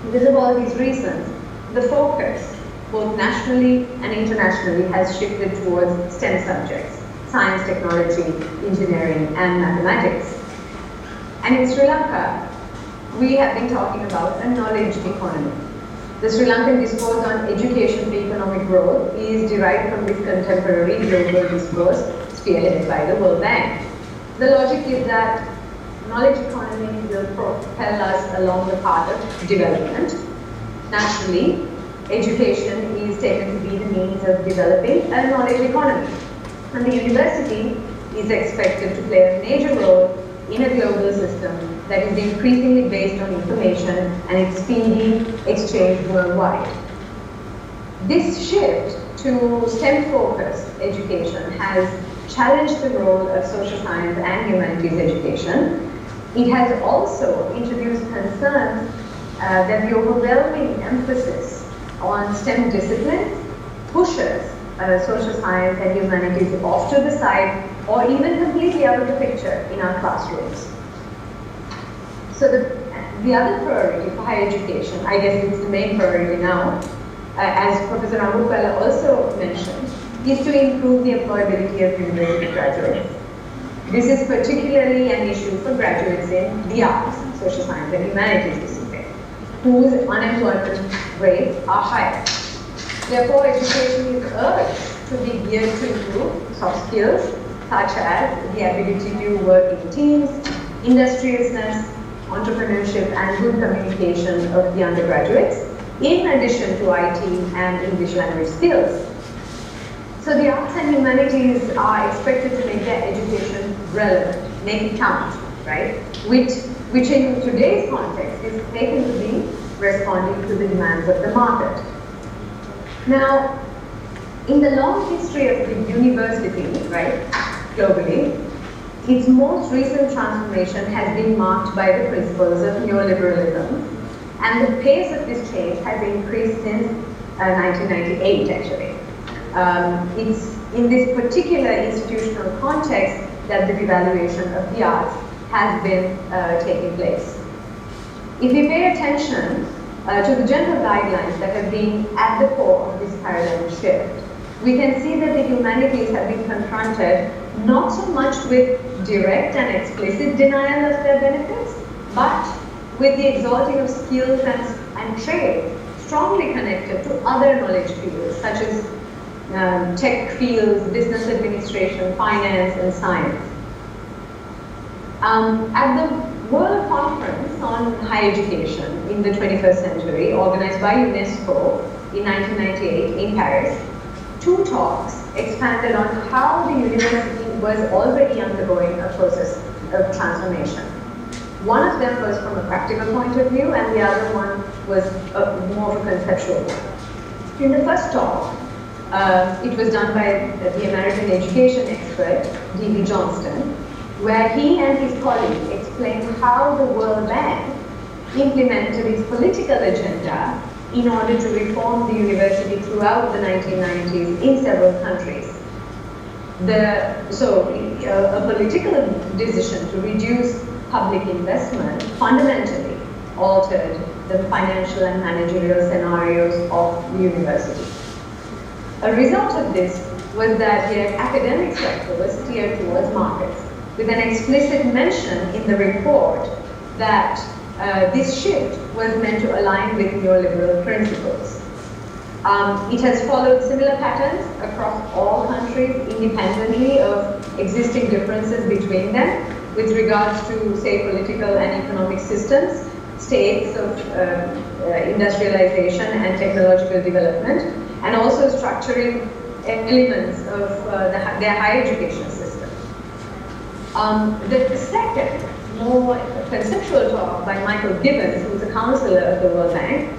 Because of all these reasons, the focus, both nationally and internationally, has shifted towards STEM subjects: science, technology, engineering, and mathematics. And in Sri Lanka, we have been talking about a knowledge economy. The Sri Lankan discourse on education for economic growth is derived from this contemporary global discourse spearheaded by the World Bank. The logic is that knowledge economy will propel us along the path of development. Naturally, education is taken to be the means of developing a knowledge economy. And the university is expected to play a major role in a global system that is increasingly based on information and its speedy exchange worldwide. This shift to STEM-focused education has challenged the role of social science and humanities education. It has also introduced concerns that the overwhelming emphasis on STEM disciplines pushes social science and humanities off to the side or even completely out of the picture in our classrooms. So the other priority for higher education, I guess it's the main priority now, as Professor Rambukwala also mentioned, is to improve the employability of university graduates. This is particularly an issue for graduates in the arts, social science and humanities discipline, whose unemployment rates are higher. Therefore, education is urged to be geared to improve soft skills, such as the ability to work in teams, industriousness, entrepreneurship, and good communication of the undergraduates, in addition to IT and English language skills. So the arts and humanities are expected to make their education relevant, make it count, right? Which in today's context is taken to be responding to the demands of the market. Now, in the long history of the university, right, globally, its most recent transformation has been marked by the principles of neoliberalism, and the pace of this change has increased since 1998, actually. It's in this particular institutional context that the devaluation of the arts has been taking place. If we pay attention to the general guidelines that have been at the core of this paradigm shift, we can see that the humanities have been confronted not so much with direct and explicit denial of their benefits, but with the exalting of skills and trade strongly connected to other knowledge fields such as tech fields, business administration, finance, and science. At the World Conference on Higher Education in the 21st Century, organized by UNESCO in 1998 in Paris, two talks expanded on how the university was already undergoing a process of transformation. One of them was from a practical point of view, and the other one was more of a conceptual one. In the first talk, it was done by the American education expert, D.B. Johnston, where he and his colleagues explained how the World Bank implemented its political agenda in order to reform the university throughout the 1990s in several countries. A political decision to reduce public investment fundamentally altered the financial and managerial scenarios of the university. A result of this was that the academic sector was steered towards markets, with an explicit mention in the report that this shift was meant to align with neoliberal principles. It has followed similar patterns across all countries independently of existing differences between them with regards to, say, political and economic systems, states of industrialization and technological development, and also structuring elements of their higher education system. The second, more conceptual talk by Michael Gibbons, who is a counselor of the World Bank,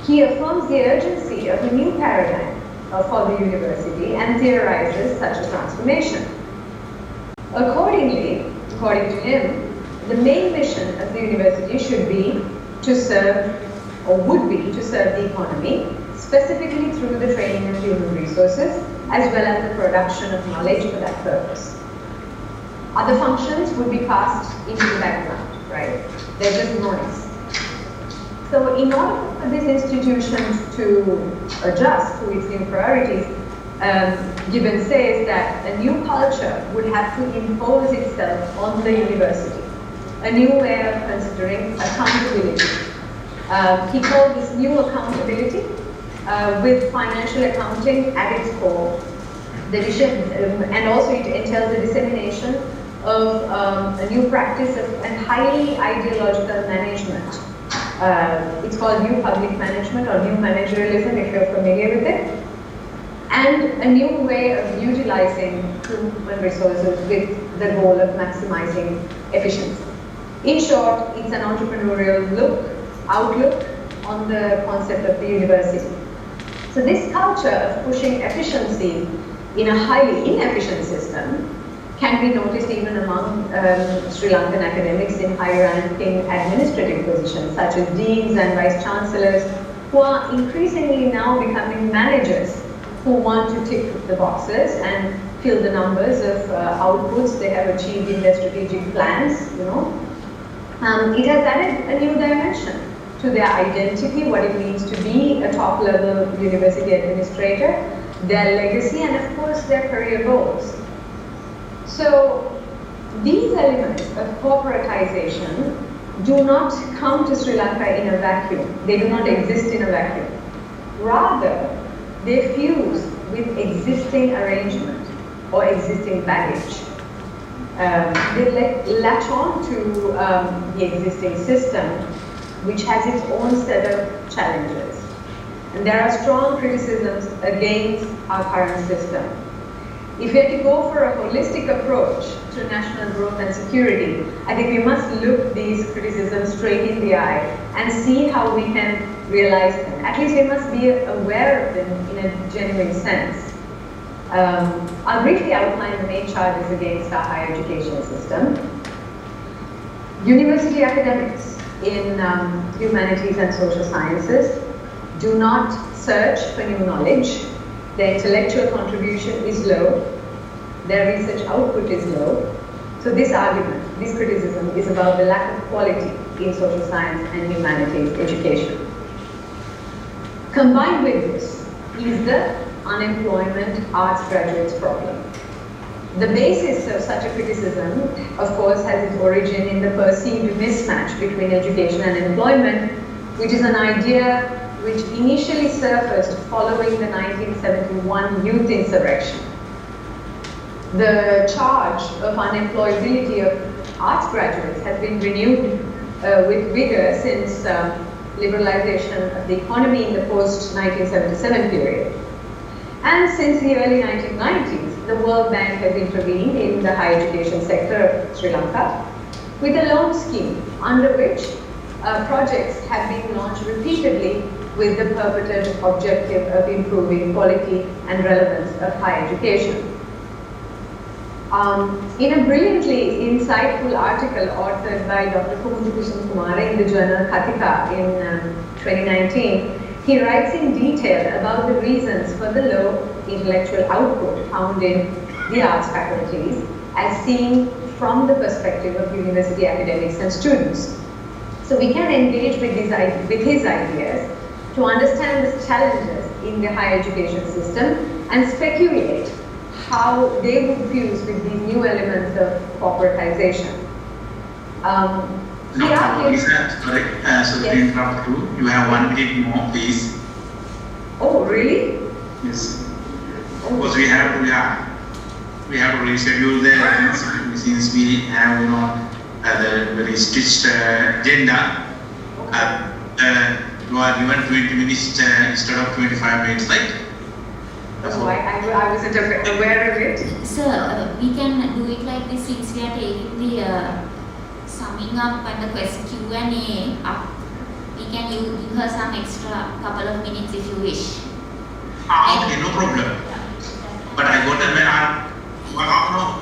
he affirms the urgency of a new paradigm for the university and theorizes such a transformation. Accordingly, according to him, the main mission of the university should be to serve, or would be to serve the economy, specifically through the training of human resources, as well as the production of knowledge for that purpose. Other functions would be cast into the background, right? They're just noise. So in order for this institution to adjust to its new priorities, Gibbon says that a new culture would have to impose itself on the university, a new way of considering accountability. He called this new accountability with financial accounting at its core, and also it entails the dissemination of a new practice of a highly ideological management. It's called new public management or new managerialism, if you're familiar with it. And a new way of utilizing human resources with the goal of maximizing efficiency. In short, it's an entrepreneurial outlook on the concept of the university. So this culture of pushing efficiency in a highly inefficient system can be noticed even among Sri Lankan academics in high-ranking administrative positions, such as deans and vice-chancellors, who are increasingly now becoming managers who want to tick the boxes and fill the numbers of outputs they have achieved in their strategic plans, It has added a new dimension to their identity, what it means to be a top-level university administrator, their legacy, and of course their career goals. So these elements of corporatization do not come to Sri Lanka in a vacuum. They do not exist in a vacuum. Rather, they fuse with existing arrangement or existing baggage. They latch on to the existing system, which has its own set of challenges. And there are strong criticisms against our current system. If we are to go for a holistic approach to national growth and security, I think we must look these criticisms straight in the eye and see how we can realize them. At least we must be aware of them in a genuine sense. I'll briefly outline the main charges against our higher education system. University academics in humanities and social sciences do not search for new knowledge. Their intellectual contribution is low. Their research output is low. So this argument, this criticism is about the lack of quality in social science and humanities education. Combined with this is the unemployment arts graduates problem. The basis of such a criticism, of course, has its origin in the perceived mismatch between education and employment, which is an idea which initially surfaced following the 1971 youth insurrection. The charge of unemployability of arts graduates has been renewed with vigor since liberalization of the economy in the post-1977 period. And since the early 1990s, the World Bank has intervened in the higher education sector of Sri Lanka with a loan scheme under which projects have been launched repeatedly with the purported objective of improving quality and relevance of higher education. In a brilliantly insightful article authored by Dr. Kumudhukusum Kumara in the journal Katika in 2019, he writes in detail about the reasons for the low intellectual output found in the arts faculties as seen from the perspective of university academics and students. So we can engage with his ideas to understand the challenges in the higher education system and speculate how they would fuse with these new elements of corporatization. Sorry to interrupt you. You have 1 minute more, please. Oh, really? Yes. Because we have to reschedule the since we have the very strict agenda. You are given 20 minutes instead of 25 minutes, right? Oh, I wasn't aware of it. Sir, we can do it like this since we are taking the summing up and the question Q&A up. We can give her some extra couple of minutes if you wish. Okay, no problem. But I got a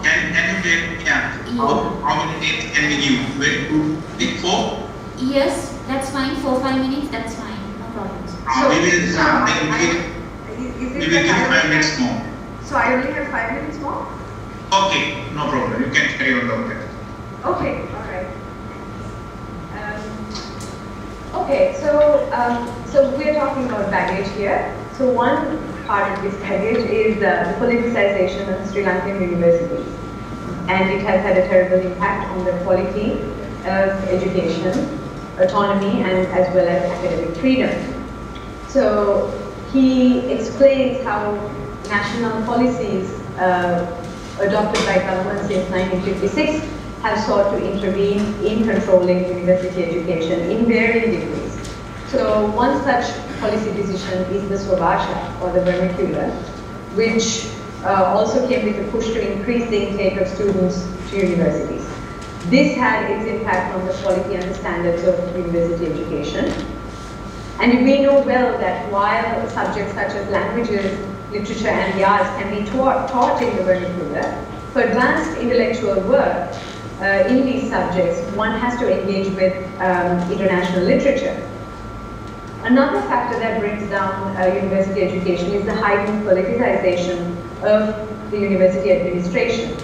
can you take, how many dates can we give? Wait, 2, 3, 4? Yes, that's fine. 4-5 minutes, that's fine. No moment. We will give 5 minutes more. So I only have 5 minutes more? Okay, no problem. You can carry on, Doctor. Okay, all right. Okay, so we're talking about baggage here. So one part of this baggage is the politicization of Sri Lankan universities, and it has had a terrible impact on the quality of education, autonomy, and as well as academic freedom. So he explains how national policies adopted by government since 1956 have sought to intervene in controlling university education in varying degrees. So one such policy decision is the Swabhasha, or the vernacular, which also came with a push to increase the intake of students to universities. This had its impact on the quality and the standards of university education. And we know well that while subjects such as languages, literature, and the arts can be taught in the vernacular, for advanced intellectual work in these subjects, one has to engage with international literature. Another factor that brings down university education is the heightened politicization of the university administration.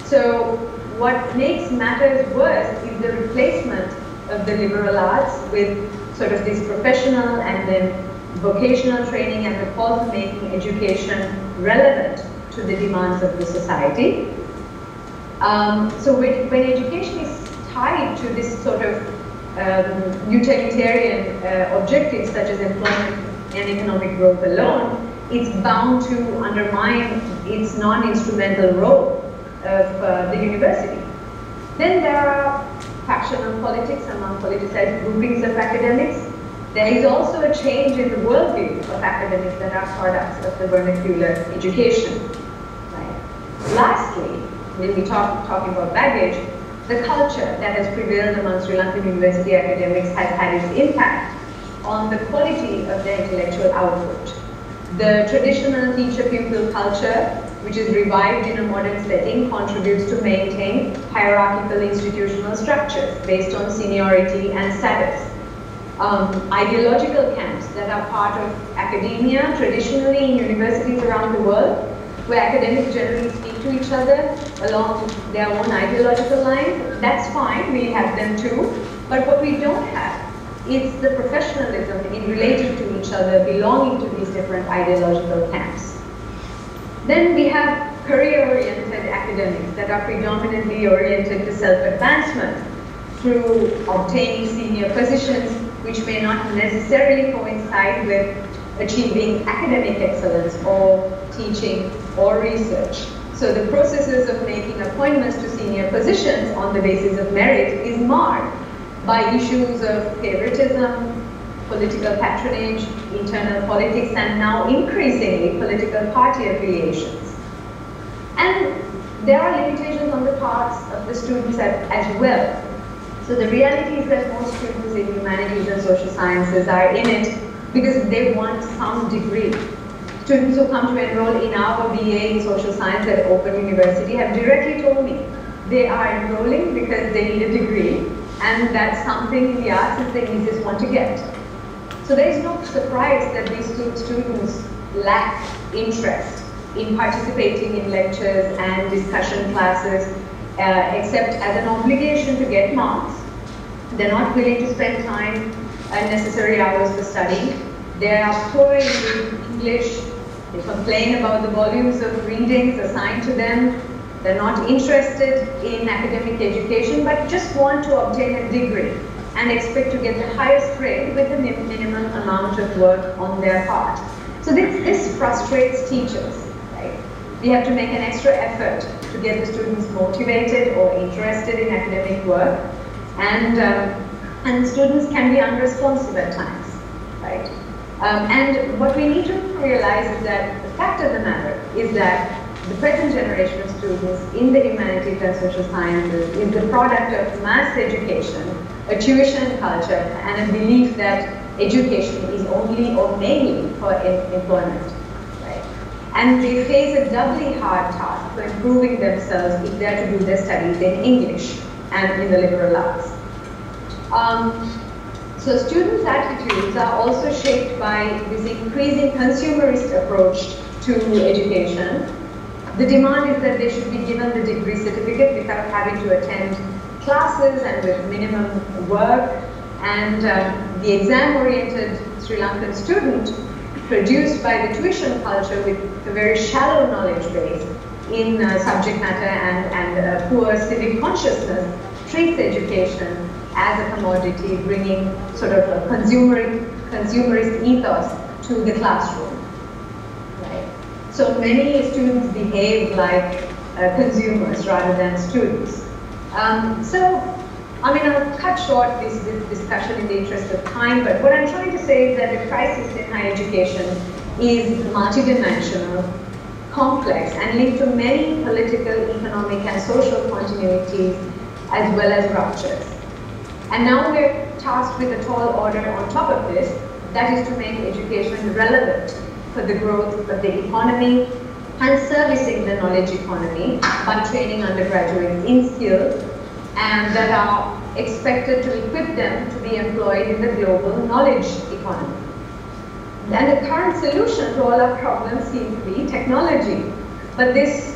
So what makes matters worse is the replacement of the liberal arts with sort of this professional and then vocational training and the policy-making education relevant to the demands of the society. So when education is tied to this sort of utilitarian objectives such as employment and economic growth alone, it's bound to undermine its non-instrumental role of the university. Then there are factional politics among politicized groupings of academics. There is also a change in the worldview of academics that are products of the vernacular education. Right. Lastly, when we talking about baggage, the culture that has prevailed among Sri Lankan university academics has had its impact on the quality of their intellectual output. The traditional teacher-pupil culture, which is revived in a modern setting, contributes to maintain hierarchical institutional structures based on seniority and status. Ideological camps that are part of academia, traditionally in universities around the world, where academics generally speak to each other along their own ideological lines. That's fine, we have them too. But what we don't have is the professionalism in relating to each other, belonging to these different ideological camps. Then we have career-oriented academics that are predominantly oriented to self-advancement through obtaining senior positions, which may not necessarily coincide with achieving academic excellence or teaching or research. So the processes of making appointments to senior positions on the basis of merit is marred by issues of favoritism, political patronage, internal politics, and now increasingly political party affiliations. And there are limitations on the parts of the students as well. So the reality is that most students in humanities and social sciences are in it because they want some degree. Students who come to enroll in our BA in social science at Open University have directly told me they are enrolling because they need a degree, and that's something in the arts is the easiest one to get. So there is no surprise that these students lack interest in participating in lectures and discussion classes, except as an obligation to get marks. They're not willing to spend time and necessary hours for study. They are poor in English. They complain about the volumes of readings assigned to them. They're not interested in academic education, but just want to obtain a degree and expect to get the highest grade with a minimum amount of work on their part. So this frustrates teachers, right? We have to make an extra effort to get the students motivated or interested in academic work, and students can be unresponsive at times, right? And what we need to realize is that the fact of the matter is that the present generation of students in the humanities and social sciences is the product of mass education, a tuition culture, and a belief that education is only or mainly for employment, right? And they face a doubly hard task for improving themselves if they're to do their studies in English and in the liberal arts. So students' attitudes are also shaped by this increasing consumerist approach to education. The demand is that they should be given the degree certificate without having to attend classes and with minimum work. And the exam-oriented Sri Lankan student, produced by the tuition culture with a very shallow knowledge base in subject matter and poor civic consciousness, treats education as a commodity, bringing sort of a consumerist ethos to the classroom. Right? So many students behave like consumers rather than students. I'll cut short this discussion in the interest of time, but what I'm trying to say is that the crisis in higher education is multidimensional, complex, and linked to many political, economic, and social continuities, as well as ruptures. And now we're tasked with a tall order on top of this, that is to make education relevant for the growth of the economy and servicing the knowledge economy by training undergraduates in skills and that are expected to equip them to be employed in the global knowledge economy. And the current solution to all our problems seems to be technology. But this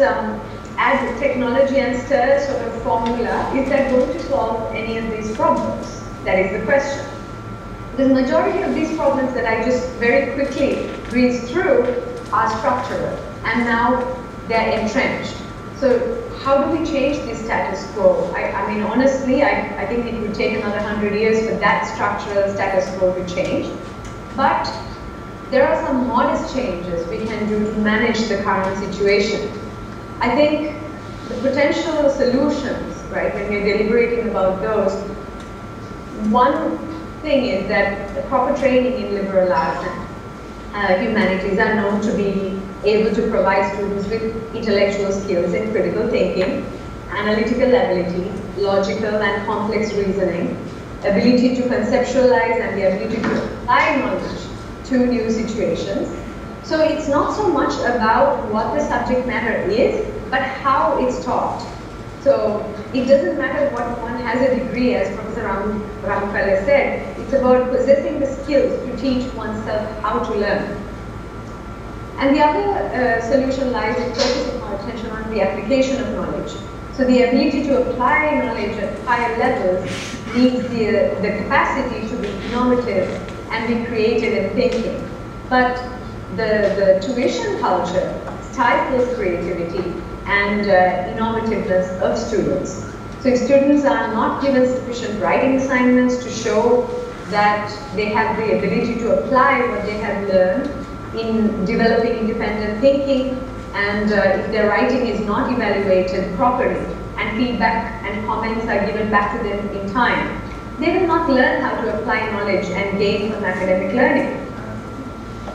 add technology and stir sort of formula, is that going to solve any of these problems? That is the question. The majority of these problems that I just very quickly breezed through are structural, and now they're entrenched. So how do we change this status quo? I mean, honestly, I think it would take another 100 years for that structural status quo to change. But there are some modest changes we can do to manage the current situation. I think the potential solutions, right, when we're deliberating about those, one thing is that the proper training in liberal arts and humanities are known to be able to provide students with intellectual skills in critical thinking, analytical ability, logical and complex reasoning, ability to conceptualize, and the ability to apply knowledge to new situations. So it's not so much about what the subject matter is, but how it's taught. So it doesn't matter what one has a degree, as Professor Ramukala said, it's about possessing the skills to teach oneself how to learn. And the other solution lies in focusing our attention on the application of knowledge. So the ability to apply knowledge at higher levels needs the capacity to be innovative and be creative in thinking. But the tuition culture stifles creativity and innovativeness of students. So if students are not given sufficient writing assignments to show that they have the ability to apply what they have learned in developing independent thinking, and if their writing is not evaluated properly and feedback and comments are given back to them in time, they will not learn how to apply knowledge and gain from academic learning.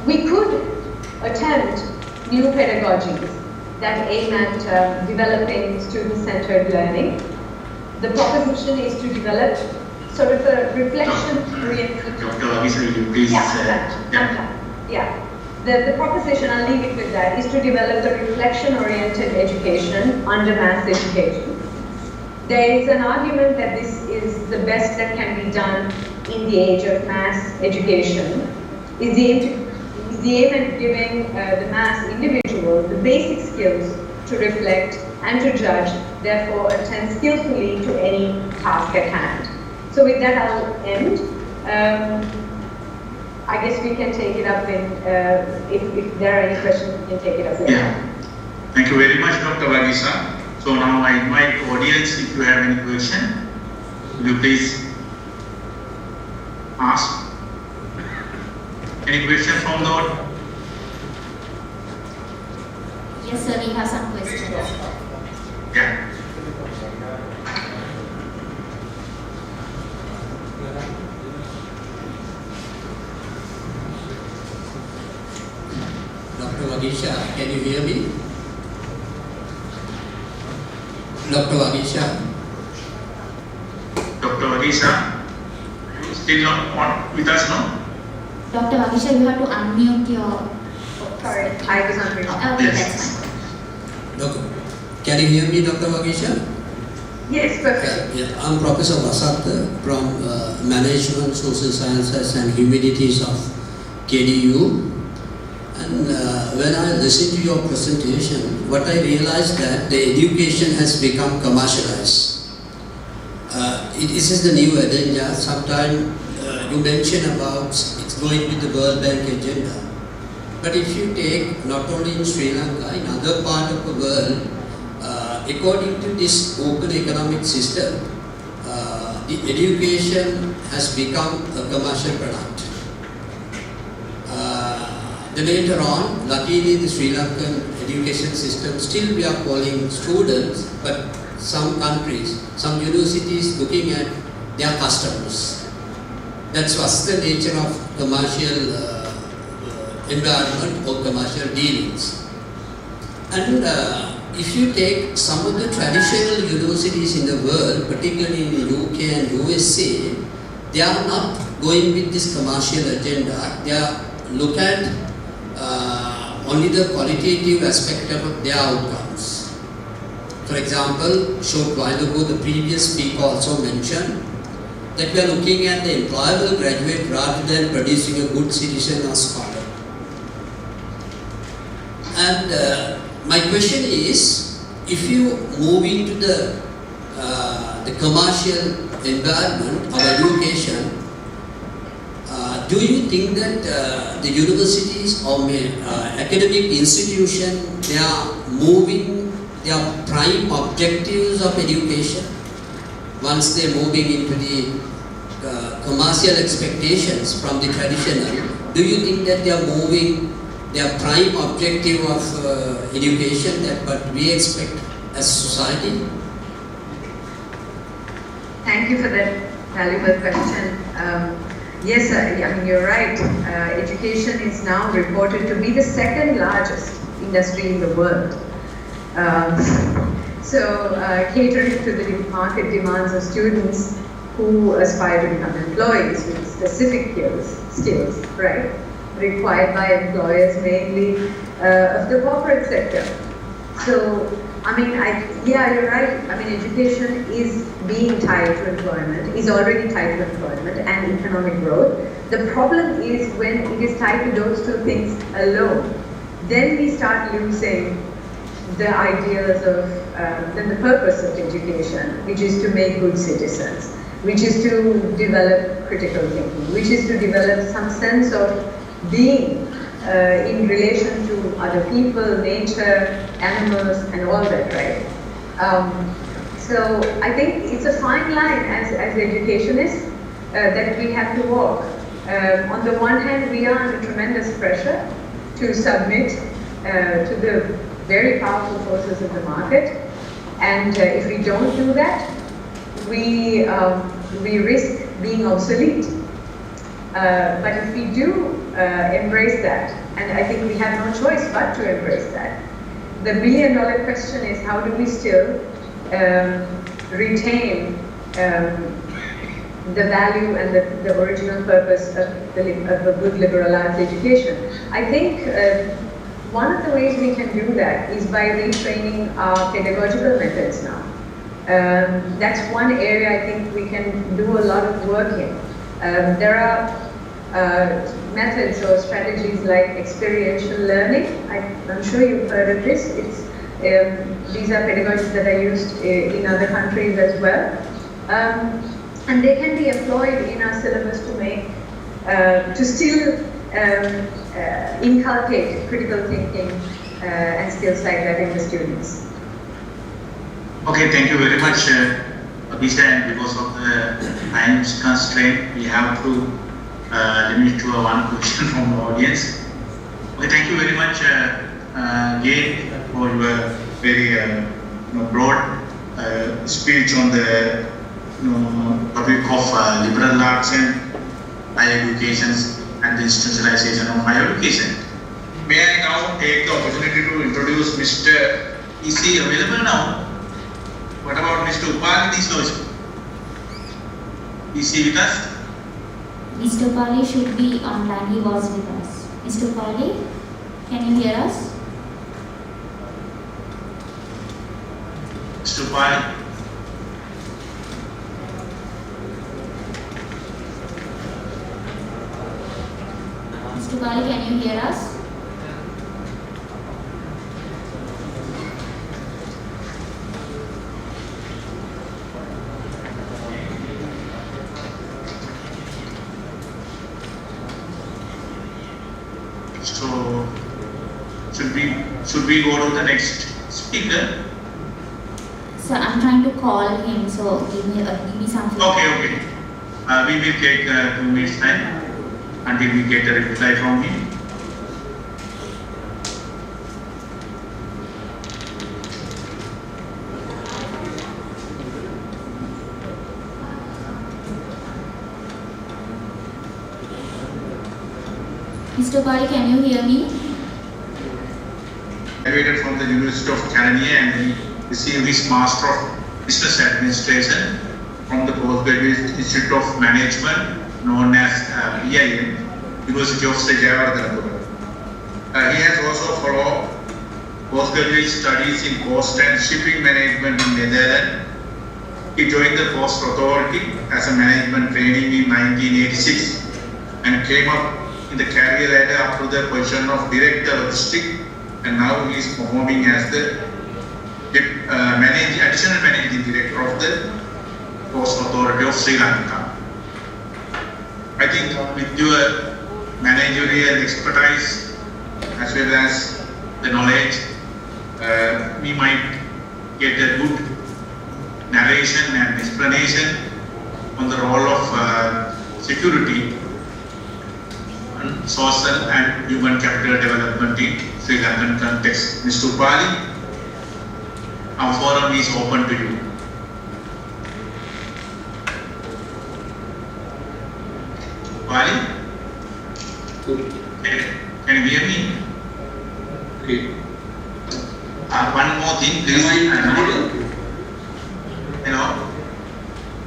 We could attempt new pedagogies that aim at developing student-centered learning. The proposition is to develop sort of a reflection-oriented... Dr. Avisha, you please... The proposition, I'll leave it with that, is to develop a reflection-oriented education under mass education. There is an argument that this is the best that can be done in the age of mass education. Is the aim at giving the mass individual the basic skills to reflect and to judge, therefore attend skillfully to any task at hand. So with that, I'll end. I guess we can take it up if there are any questions, we can take it up later. Yeah. Thank you very much, Dr. Vagisha. So now I invite the audience, if you have any question, will you please ask? Any question from the audience? Yes, sir, we have some questions. Yeah. Dr. Vagisha, can you hear me? Dr. Vagisha. Dr. Vagisha, you still not on with us, no? Dr. Vagisha, you have to unmute your... Sorry, I was on mute. Okay, Yes. that's fine. Can you hear me, Dr. Vagisha? Yes, perfect. I'm Professor Vasat from Management, Social Sciences and Humanities of KDU. And when I listened to your presentation, what I realized that the education has become commercialized. This is the new agenda. Sometime you mentioned about it's going with the World Bank agenda. But if you take not only in Sri Lanka, in other part of the world, according to this open economic system, the education has become a commercial product. Then later on, luckily the Sri Lankan education system, still we are calling students, but some countries, some universities looking at their customers. That's what's the nature of commercial environment or commercial dealings. And if you take some of the traditional universities in the world, particularly in the UK and USA, they are not going with this commercial agenda. They are look at only the qualitative aspect of their outcomes. For example, short while ago the previous speaker also mentioned that we are looking at the employable graduate rather than producing a good citizen or scholar. And my question is, if you move into the commercial environment of education, do you think that the universities or academic institutions, they are moving their prime objectives of education once they are moving into the commercial expectations from the traditional? Do you think that they are moving their prime objective of education, that what we expect as society? Thank you for that valuable question. Yes, I mean, you're right. Education is now reported to be the second largest industry in the world. Catering to the market demands of students who aspire to become employees with specific skills, right, required by employers mainly of the corporate sector. So, I mean, yeah, you're right. I mean, education is being tied to employment, is already tied to employment and economic growth. The problem is when it is tied to those two things alone, then we start losing the ideas of, then the purpose of education, which is to make good citizens, which is to develop critical thinking, which is to develop some sense of being in relation to other people, nature, animals, and all that, right? So I think it's a fine line as educationists that we have to walk. On the one hand, we are under tremendous pressure to submit to the very powerful forces of the market, and if we don't do that, we risk being obsolete. But if we do embrace that, and I think we have no choice but to embrace that, the million-dollar question is, how do we still retain the value and the original purpose of a good liberal arts education? I think one of the ways we can do that is by retraining our pedagogical methods now. That's one area I think we can do a lot of work in. There are methods or strategies like experiential learning. I'm sure you've heard of this. These are pedagogies that are used in other countries as well. And they can be employed in our syllabus to make, to still inculcate critical thinking and skills like that in the students. Okay, thank you very much, Abhisha, and because of the time constraint, we have to limit to one question from the audience. Okay, thank you very much again for your very broad speech on the topic of liberal arts and higher education and the institutionalization of higher education. May I now take the opportunity to introduce Mr. Is he available now? What about Mr. Upali Disloji? Is he with us? Mr. Upali should be online. He was with us. Mr. Upali, can you hear us? Mr. Upali? Mr. Bali, can you hear us? So, should we go to the next speaker? Sir, I'm trying to call him, so give me some feedback. Okay. We will take 2 minutes time until we get a reply from him. Mr. Bali, can you hear me? Graduated from the University of California and he received his Master of Business Administration from the Postgraduate Institute of Management known as EIM, University of Sri Lanka. He has also followed postgraduate studies in cost and shipping management in Netherlands. He joined the Post Authority as a management training in 1986 and came up in the career ladder up to the position of Director Logistics, and now he is performing as the Additional Managing Director of the Post Authority of Sri Lanka. I think with your managerial expertise as well as the knowledge, we might get a good narration and explanation on the role of security and social and human capital development in Sri Lankan context. Mr. Bali, our forum is open to you. Bali? Can you hear me? Okay. One more thing, please. Hello?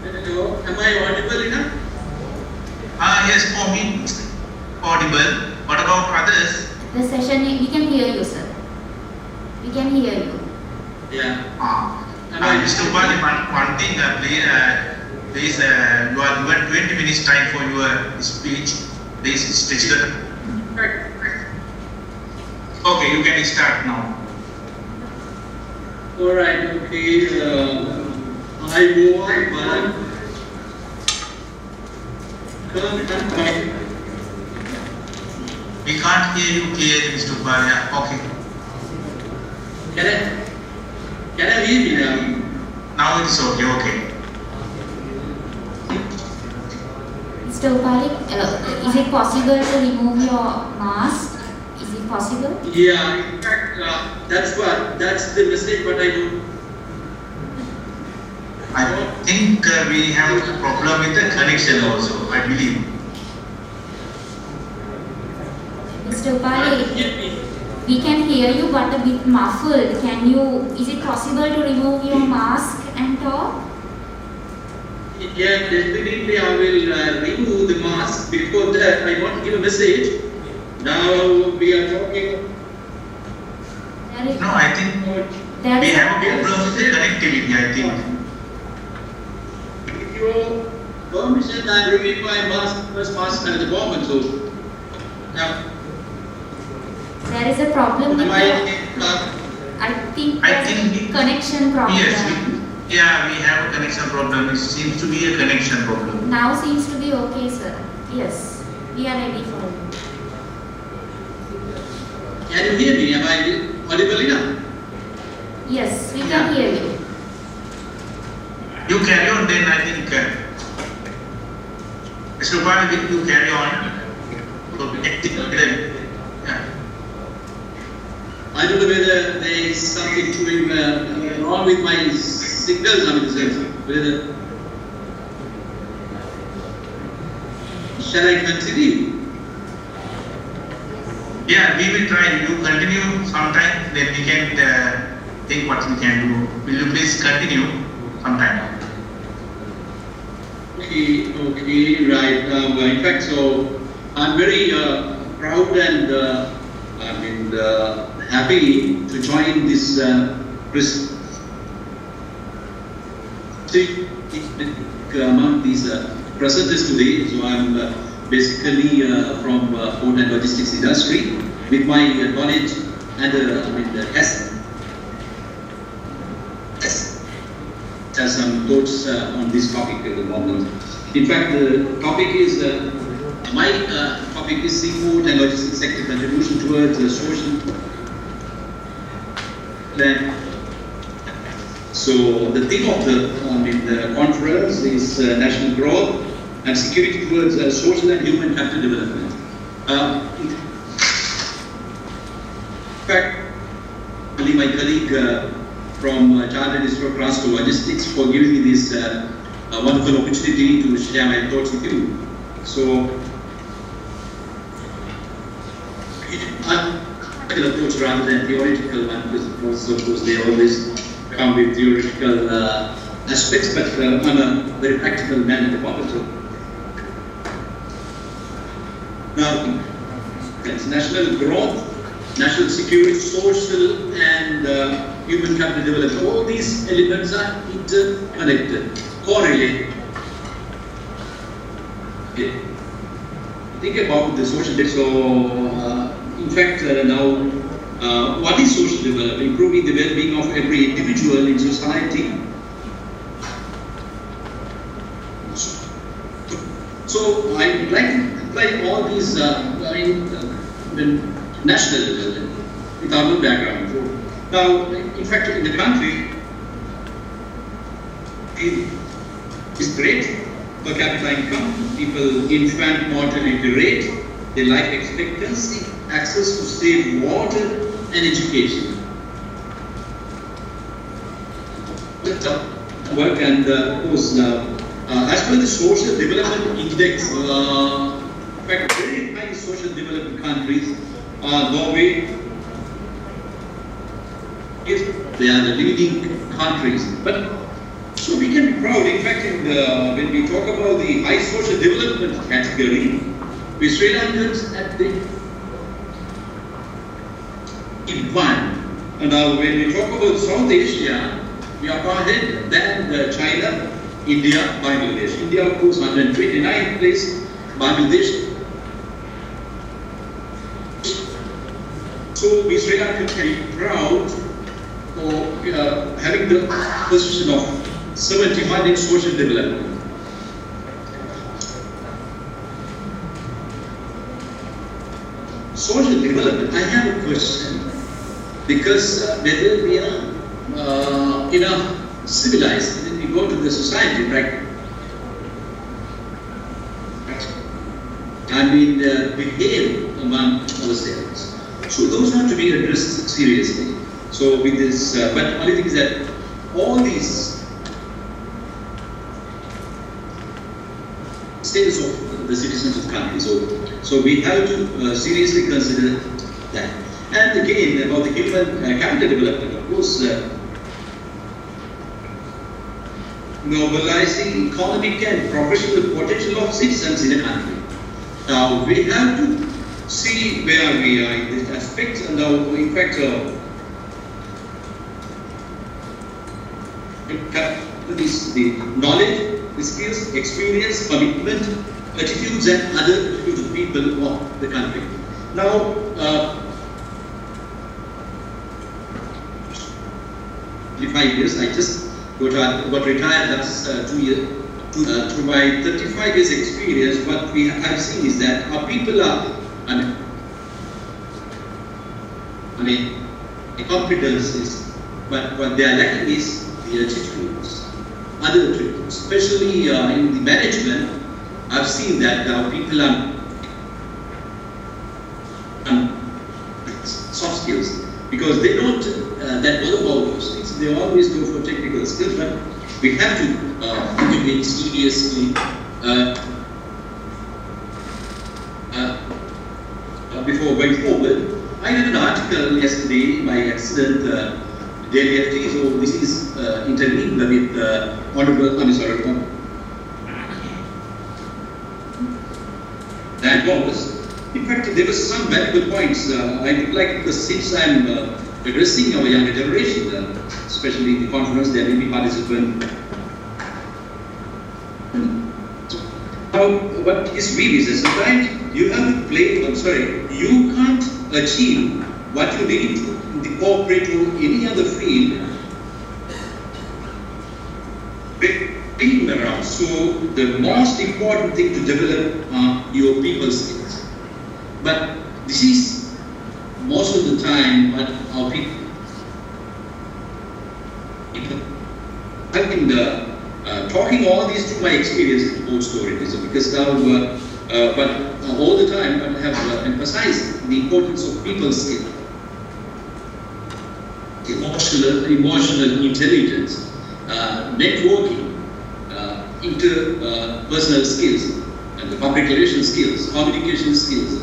Hello, am I audible enough? Yes, for me, audible. What about others? The session, we can hear you, sir. We can hear you. Yeah. Mr. Bali, one thing, please, you are given 20 minutes time for your speech. Please stretch the. Okay, you can start now. Alright, okay. I move on. We can't hear you clearly, Mr. Bali. Okay. Can I hear me now? Now it's okay. Mr. Upali, is it possible to remove your mask? Is it possible? Yeah, in fact, that's the mistake what I do. I think we have a problem with the connection also, I believe. Mr. Upali, we can hear you but a bit muffled. Is it possible to remove your mask and talk? Yeah, definitely I will remove the mask. Before that, I want to give a message. Now we are talking. No, I think we have a problem with the connectivity, I think. With your permission, I am removing my first mask at the moment. So now. There is a problem with I think connection problem. Yes, we have a connection problem. It seems to be a connection problem. Now seems to be okay, sir. Yes, we are ready for it. Can you hear me? Am I audible enough? Yes, we can hear you. You carry on, then I think. Mr. Upali, you carry on. I don't know whether there is something going wrong with my signals. Shall I continue? Yeah, we will try. You continue sometime, then we can think what we can do. Will you please continue sometime? Okay, right. In fact, so I'm very proud and happy to join this among these presenters today. So I'm basically from port and logistics industry. With my knowledge and has some thoughts on this topic at the moment. In fact, the topic is my topic is seaport and logistics sector contribution towards social plan. So the theme of the conference is national growth and security towards social and human capital development. In fact, my colleague from Chartered Institute of Transport Logistics for giving me this wonderful opportunity to share my thoughts with you. So, practical approach rather than theoretical one, because of course they always come with theoretical aspects, but on a very practical manner about it. Now, it's national growth, national security, social and human capital development. All these elements are interconnected, correlated. Okay. Think about the social debt. So, in fact, now, what is social development? Improving the well-being of every individual in society. So, I would like to apply all these, national level, with our background. Now, in fact, in the country, it is great per capita income, people, infant mortality rate, their life expectancy, access to safe water and education. Work and of course, as per the social development index, in fact, very high social development countries are Norway. They are the leading countries, but so we can be proud. In fact, when we talk about the high social development category, we Sri Lankans at the one. And now when we talk about South Asia, we are far ahead than China, India, Bangladesh. India, of course, 129th place, Bangladesh. So we Sri Lankans can be proud for having the position of 71 in social development. Social development, I have a question, because whether we are enough civilized, when we go to the society, right? And we behave among ourselves. So those have to be addressed seriously. So with this, but only thing is that all these status of the citizens of the country. So we have to seriously consider that. And again, about the human capital development, of course, mobilizing economic and professional potential of citizens in a country. Now, we have to see where we are in this aspect, and now, in fact, the knowledge, the skills, experience, commitment, attitudes, and other attitudes of people of the country. Now, 35 years, I just got retired last 2 years. To my 35 years experience, what we have seen is that our people are, the competence is, but what they are lacking is the attitudes, other attitudes, especially in the management. I've seen that our people are soft skills, because they don't that well about those things. They always go for technical skills, but we have to integrate seriously before going forward. I read an article yesterday by accident, Daily FT, so this is interlinked with Honorable Dan Thomas. In fact, there were some valuable points. I would like, because since I'm addressing our younger generation, especially the conference, there may be participants. Now, what his view is that sometimes you have to play, you can't achieve what you need to in the corporate or any other field being around. So the most important thing to develop are your people skills. But this is most of the time what our people I've been talking all these through my experience in both stories, because now, but all the time I have emphasized the importance of people skills, emotional intelligence, networking, interpersonal skills, and the public relations skills, communication skills.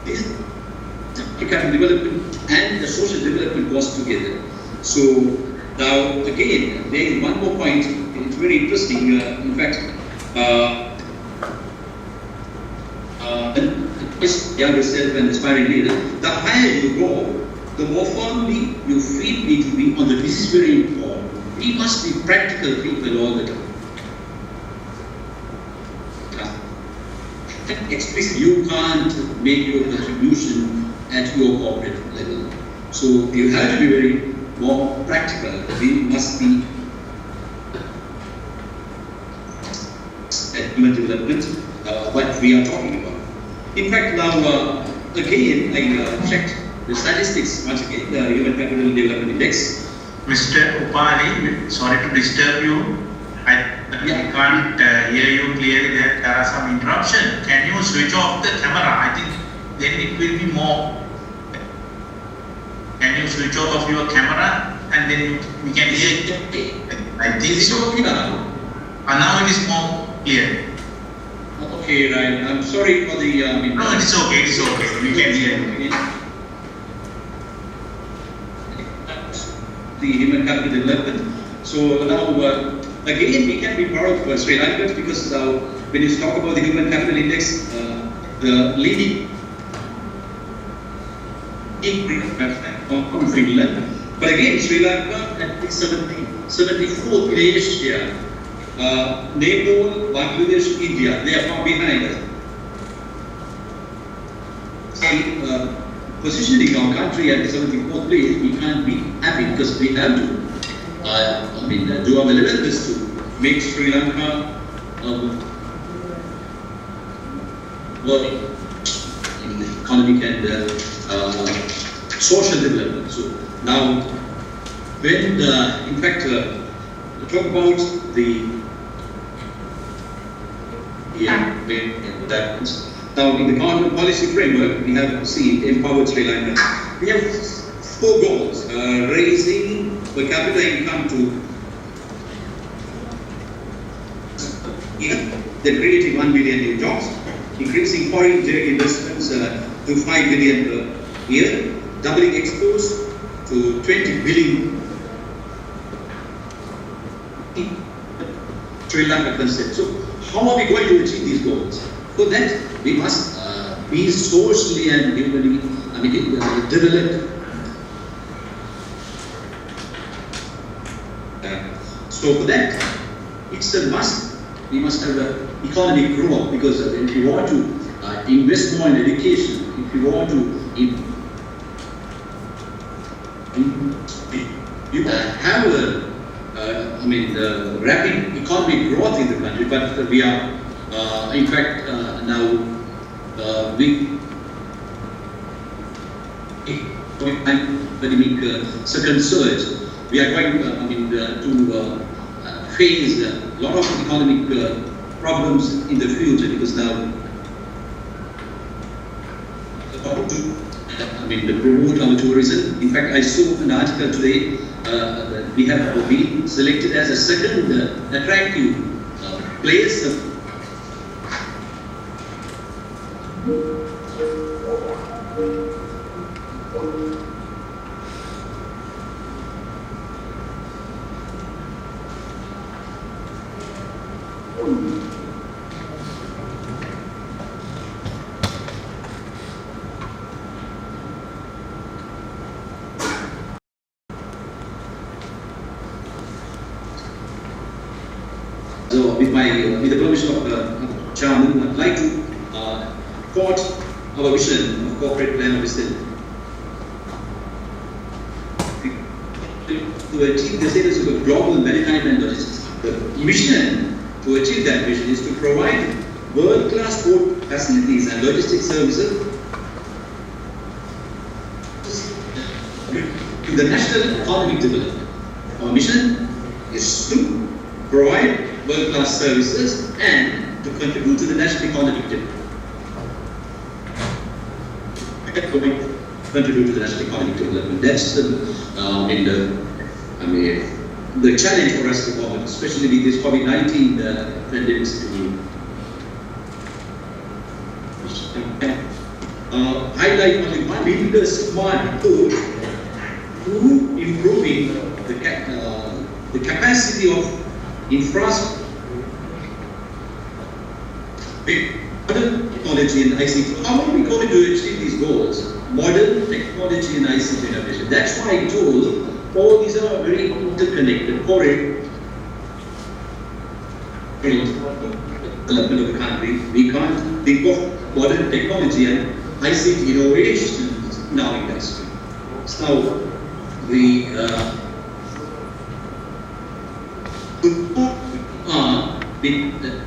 These economic development and the social development goes together. So now again, there is one more point. It's very interesting. In fact, younger self and aspiring leader. The higher you go, the more firmly you feel me to be on the. This is very important. We must be practical people all the time. Explicitly, you can't make your contribution at your corporate level. So you have to be very more practical. We must be at human development, what we are talking about. In fact, now again, I checked the statistics once again, the Human Capital Development Index. Mr. Upali, sorry to disturb you. I can't hear you clearly. There are some interruption. Can you switch off the camera? I think then it will be more. Can you switch off your camera and then we can hear it? I think so. And now it is more clear. Okay, right. I'm sorry for the. No, it's okay. It's okay. We can hear it. The human capital development. So now, again, we can be proud of Sri Lanka, because when you talk about the human capital index, the leading from Finland. But again, Sri Lanka at 74th in Asia. Nepal, Bangladesh, India, they are far behind us. Positioning our country at the 74th place, we can't be happy, because we have to do our level best to make Sri Lanka work in economic and social development. So now, when in fact, talk about the now in the common policy framework, we have seen empowered Sri Lanka. We have 4 goals: raising per capita income to then creating 1 million new jobs, increasing foreign direct investments to 5 billion per year, doubling exports to 20 billion. Sri Lanka concept. So how are we going to achieve these goals? For that, we must be socially and humanly, developed. So for that, it's a must. We must have an economic growth, because if you want to invest more in education, if you want to have a rapid economic growth in the country, but we are, in fact, now we pandemic second surge. We are going, to face a lot of economic problems in the future, because now to promote our tourism. In fact, I saw an article today that we have been selected as a second attractive place. Chairman, I'd like to quote our vision of corporate plan of resilience. To achieve the status of a global maritime and logistics hub. The mission to achieve that vision is to provide world-class port facilities and logistics services to the national economic development. Our mission is to provide world-class services and to contribute to the national economic development. Contribute to the national economic development. That's the challenge for us at the moment, especially with this COVID-19 pandemic situation. Highlight only one smart approach to improving the capacity of infrastructure, modern technology and ICT. How are we going to achieve these goals? Modern technology and ICT innovation. That's why I told all these are very interconnected. For it, development of the country, we can't think of modern technology and ICT innovations in our industry. So we are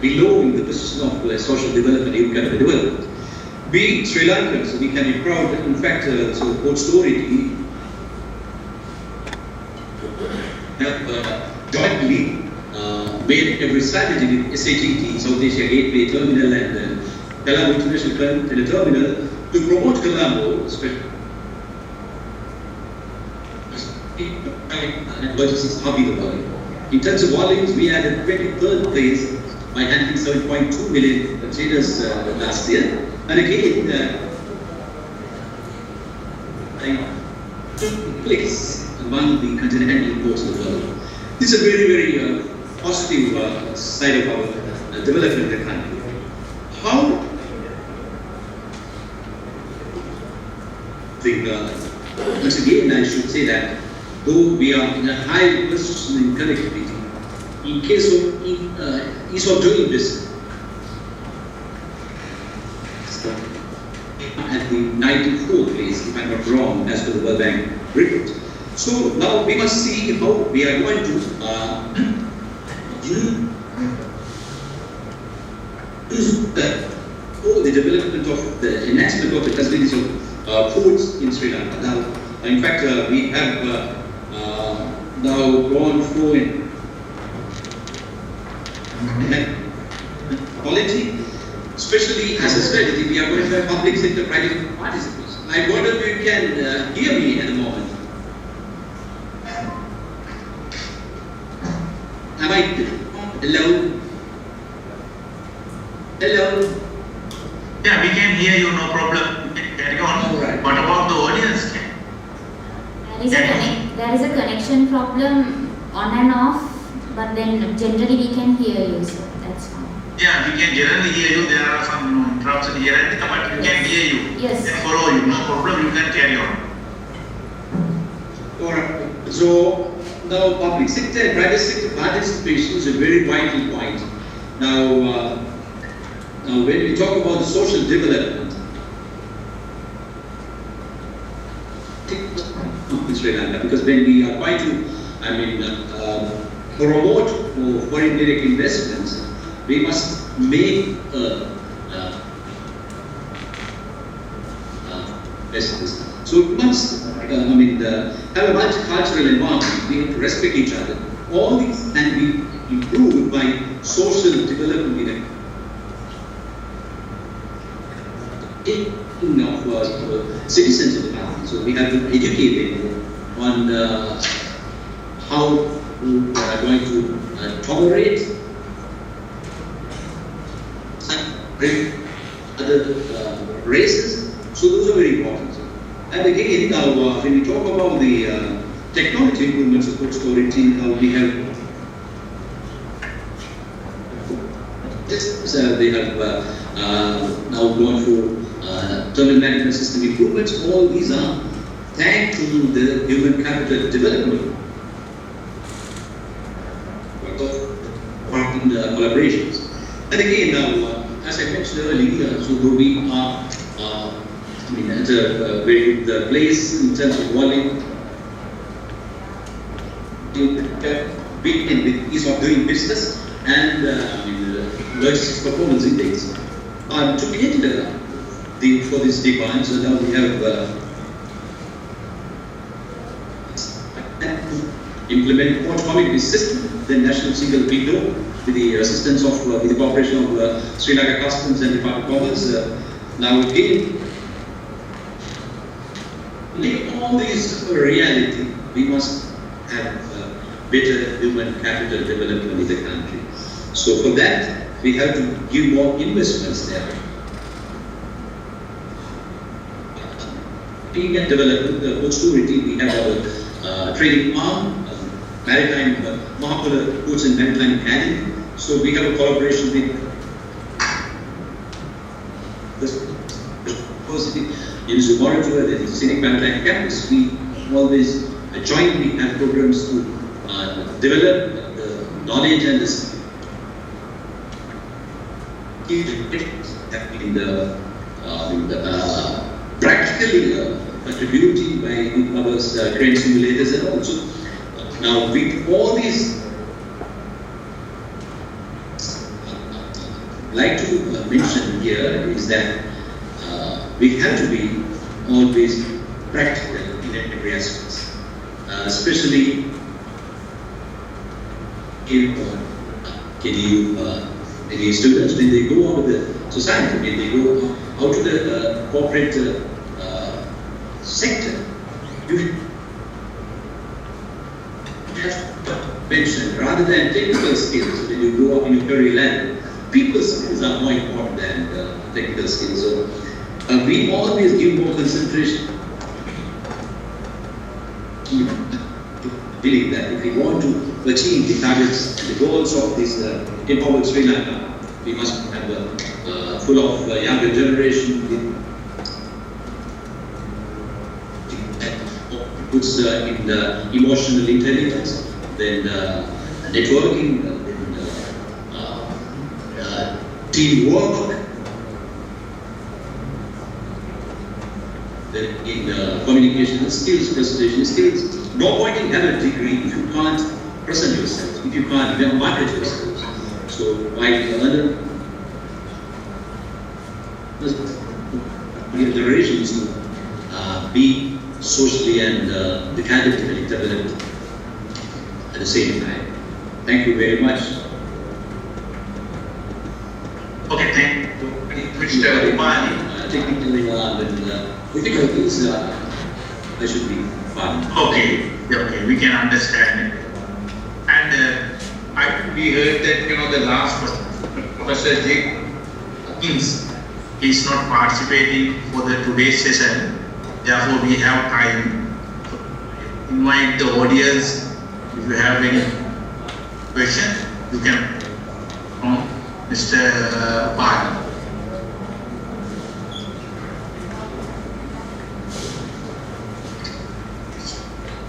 below in the position of social development, economic development. We Sri Lankans, we can be proud. In fact, so Port Authority have jointly made every strategy with SATT, South Asia Gateway Terminal and Colombo International Terminal to promote Colombo, especially logistics hub in the world. In terms of volumes, we are at 23rd place by handling 7.2 million containers last year. And again, place among the container handling ports of the world. This is a very, very positive side of our development in the country. How once again, I should say that though we are in a high position in connectivity, in case of ease of doing business, at the 94th place, if I'm not wrong, as per the World Bank report. So now we must see how we are going to use the development of the enhancement of the facilities of ports in Sri Lanka. Now, in fact, we have now gone through in quality. Especially as a strategy, we are going to have public sector private participation. I wonder if you can hear me at the moment. Am I? Hello? Hello? Yeah, we can hear you, no problem. Carry on. All right. What about the audience? There is a connection problem on and off, but then generally we can hear you, so that's fine. Yeah, we can generally hear you. There are some interruptions here and there, but we can hear you. Yes. And follow you. No problem. You can carry on. Alright. So now public sector and private sector participation is a very vital point. Now, when we talk about the social development in Sri Lanka, because when we are trying to, promote foreign direct investments, we must make business. So we must, have a multicultural environment. We have to respect each other. All these can be improved by social development of citizens of the country. So we have to educate them on how we are going to tolerate other races. So those are very important. And again, now when we talk about the technology improvements of Port Authority, now we have they have now gone for terminal management system improvements. All these are thanks to the human capital development collaborations. And again, now as I mentioned earlier, so though we are, at a very good place in terms of volume, with ease of doing business and logistics performance index. To create for this demand, so now we have implement what community system, the national single window with the assistance of with the cooperation of Sri Lanka Customs and Department of Commerce. Now again, in all these reality, we must have better human capital development in the country. So for that, we have to give more investments there. We can develop the port security. We have our trading arm, maritime, Mahapula Ports and Maritime Academy. So we have a collaboration with the university in Suvarnapura, the Scenic Maritime Campus. We always jointly have programs to develop the knowledge and the skills in the practically contributing by our crane simulators and also now with all these like to mention here is that we have to be always practical in every aspect, especially in any students when they go out of the society, when they go out to the corporate sector. You have to mention rather than technical skills when you grow up in your career ladder, people skills are more important than technical skills. So we always give more concentration believe that if we want to achieve the targets, the goals of this empowered Sri Lanka, we must have a full of younger generation that puts in the emotional intelligence, then networking, then teamwork, then in communication skills, presentation skills. No point in having a degree if you can't present yourself, if you can't even market yourself. So while another generations to be socially and academically developed at the same time. Thank you very much. Okay, thank you. Mr. Umani. Technically, difficulties, I should be fine. Okay, we can understand it. And we heard that, the last Professor J. Kings is not participating for the today's session. Therefore, we have time to invite the audience. If you have any question, you can Mr. Bhatt.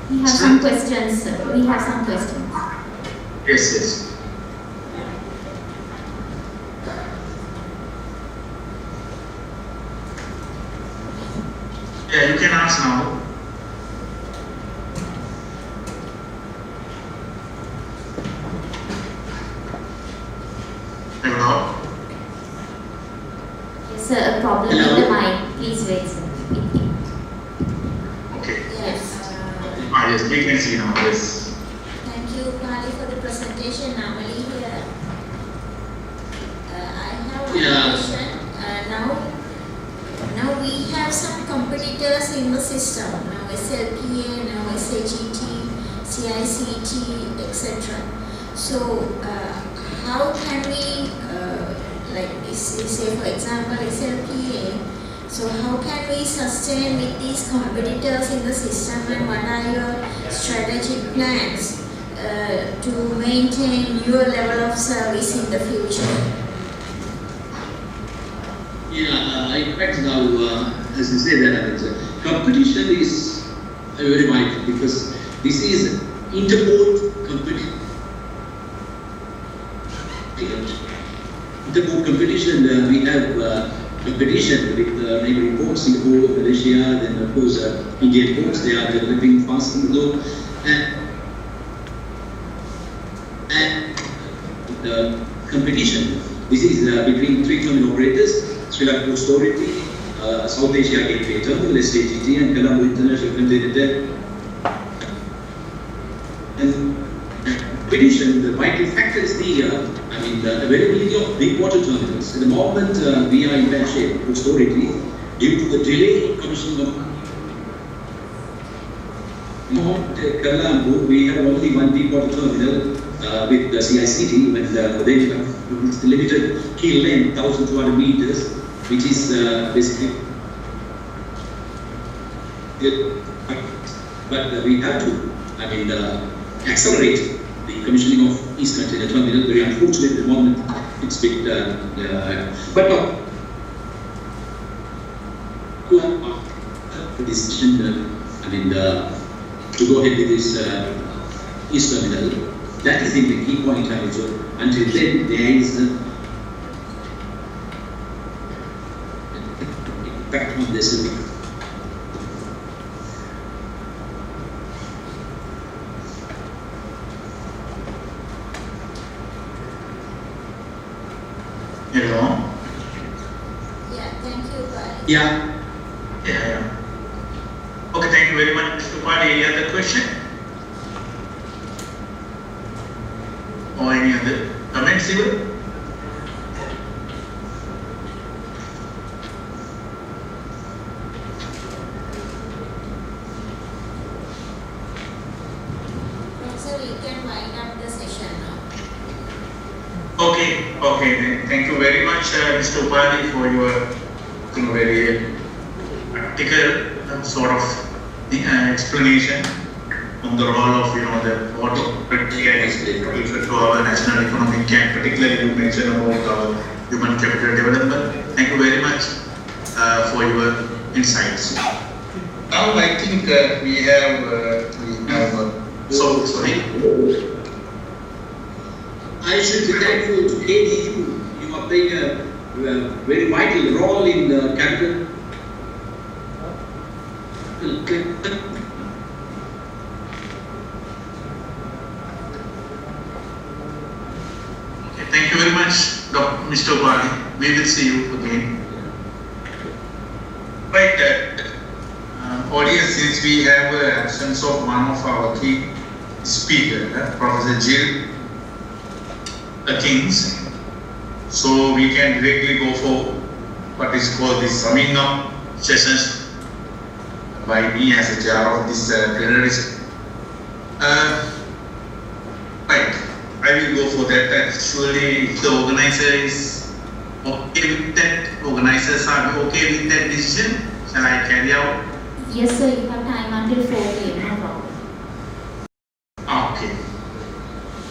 We have some questions. Yes. Yeah, you can ask now. Hello? Yes, a problem with the mic. Please wait, sir. Okay. Yes. Yes, we can see now. Yes. Thank you, Pali, for the presentation. Normally, I have one question. Now we have some competitors in the system. Now SLPA, now SAGT, CICT, etc. So how can we, say for example SLPA, so how can we sustain with these competitors in the system, and what are your strategic plans to maintain your level of service in the future? Yeah, in fact now, as you say that, competition is very vital because this is interport competition. Interport competition, we have competition with neighboring ports, Singapore, Malaysia, then of course Indian ports. They are developing fast and low, and the competition. This is between three terminal operators: Sri Lanka Port Authority, South Asia Gateway Terminal (SAGT), and Colombo International Container. And competition, the vital factor is the availability of big water terminals. At the moment, we are in bad shape, Port Authority, due to the delay in commissioning of Colombo. We have only one deep water terminal with the CICT, when they have limited keel length, 1,200 meters, which is basically. But we have to, accelerate the commissioning of East Container Terminal. Very unfortunate at the moment, it's been but no. Decision, to go ahead with this East Terminal. That is the key point. So until then, there is impact on this. Hello? Yeah, thank you, Pali. Yeah. Okay, thank you very much, Mr. Pali. Any other question? Or any other comments, even? So we can wind up the session now. Okay, then. Thank you very much, Mr. Upali, for your very practical sort of explanation on the role of the water to our national economic, and particularly you mentioned about our human capital development. Thank you very much for your insights. Now I think we have sorry. I should be thankful to KDU. You are playing a very vital role in the capital. Thank you very much, Mr. Upali. We will see you again. Right, audience, since we have absence of one of our key speakers, Professor Jill Kings, so we can directly go for what is called the summing up sessions by me as a chair of this plenary. Right, I will go for that. Surely, if the organizer is okay with that, organizers are okay with that decision, shall I carry out? Yes, sir, you have time until 4 p.m. No problem. Okay.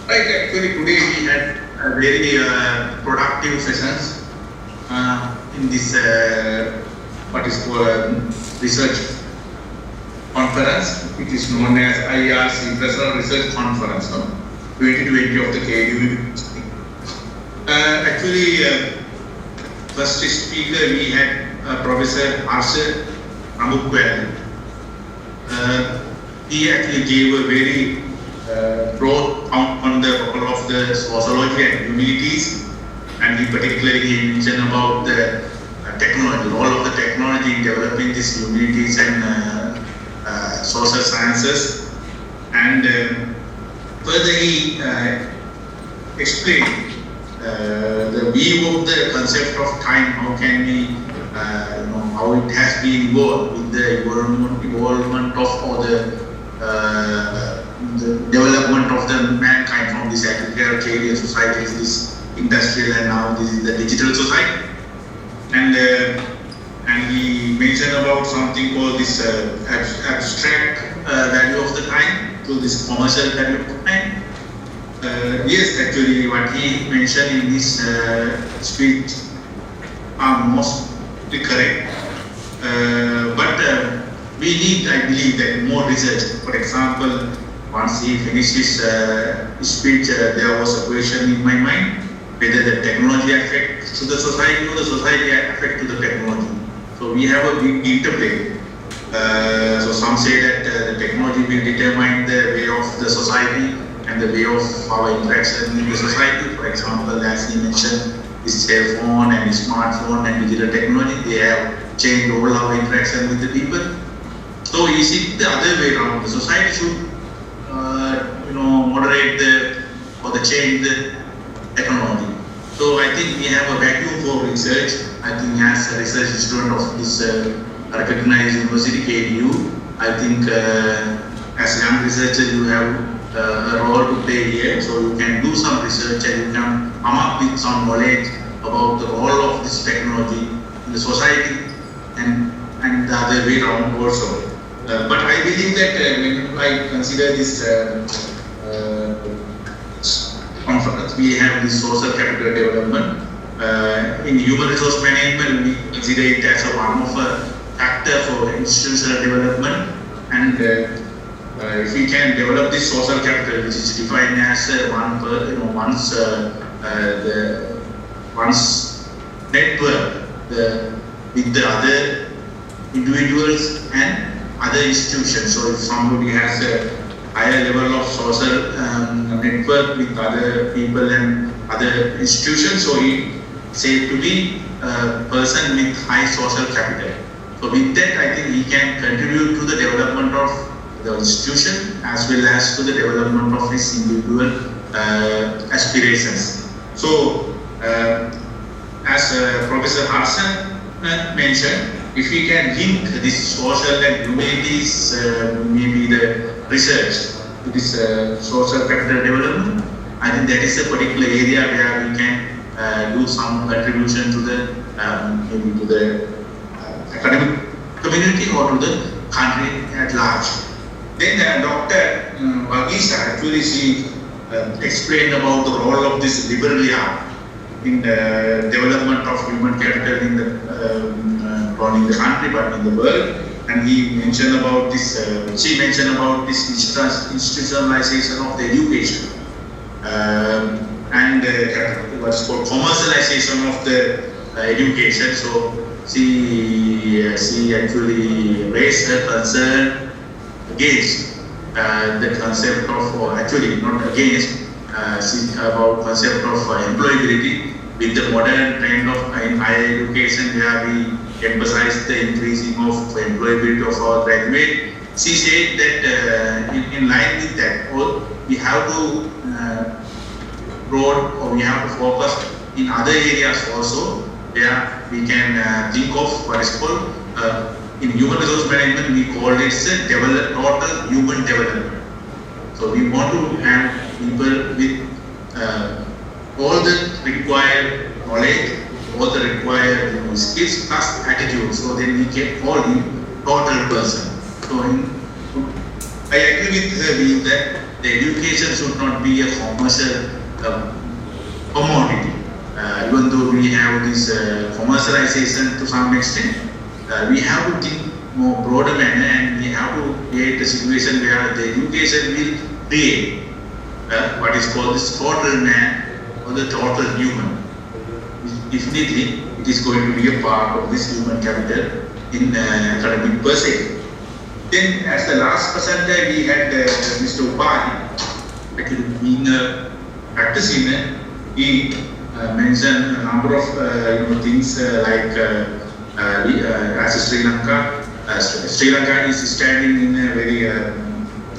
Right, actually today we had very productive sessions in this what is called research conference, which is known as IRC International Research Conference, 2020 of the KDU. First speaker we had Professor Arshad Ramukwel. He actually gave a very broad count on the role of the sociology and humanities, and he particularly mentioned about the technology, role of the technology in developing these humanities and social sciences, and further he explained the view of the concept of time, how can we, how it has been involved with the involvement of all the development of the mankind from this agrarian society, this industrial, and now this is the digital society. And he mentioned about something called this abstract value of the time to this commercial value of the time. Yes, actually what he mentioned in his speech are mostly correct. But we need, I believe, that more research. For example, once he finished his speech, there was a question in my mind whether the technology affects So the society affect to the technology. So we have a big interplay. So some say that the technology will determine the way of the society and the way of our interaction in the society. For example, as he mentioned, his cell phone and his smartphone and digital technology, they have changed all our interaction with the people. So is it the other way around? The society should, moderate or change the technology. So I think we have a vacuum for research. I think as a research student of this recognized university, KDU, I think as a young researcher you have a role to play here. So you can do some research and you can come up with some knowledge about the role of this technology in the society and the other way around also. But I believe that when I consider this conference, we have this social capital development. In human resource management, we consider it as one of a factor for institutional development. And if we can develop this social capital, which is defined as one's network with the other individuals and other institutions. So if somebody has a higher level of social network with other people and other institutions, so he said to be a person with high social capital. So with that, I think he can contribute to the development of the institution as well as to the development of his individual aspirations. So as Professor Hassan mentioned, if we can link this social and humanities, maybe the research to this social capital development, I think that is a particular area where we can do some contribution to the maybe to the academic community or to the country at large. Then Dr. Wagisa actually she explained about the role of this liberal art in the development of human capital in the not in the country but in the world, and he mentioned about this. She mentioned about this institutionalization of the education and what's called commercialization of the education. So she actually raised her concern against the concept of, or actually not against, about concept of employability with the modern trend of higher education where we emphasize the increasing of employability of our graduate. She said that in line with that, we have to we have to focus in other areas also where we can think of what is called in human resource management we call it total human development. So we want to have people with all the required knowledge, all the required skills plus attitude, so then we can call him total person. So I agree with her view that the education should not be a commercial commodity. Even though we have this commercialization to some extent, we have to think more broader manner and we have to create a situation where the education will create what is called this total man or the total human. Definitely, it is going to be a part of this human capital in academic per se. Then, as the last presenter, we had Mr. Upani, actually being a practitioner. He mentioned a number of things like as Sri Lanka. Sri Lanka is standing in a very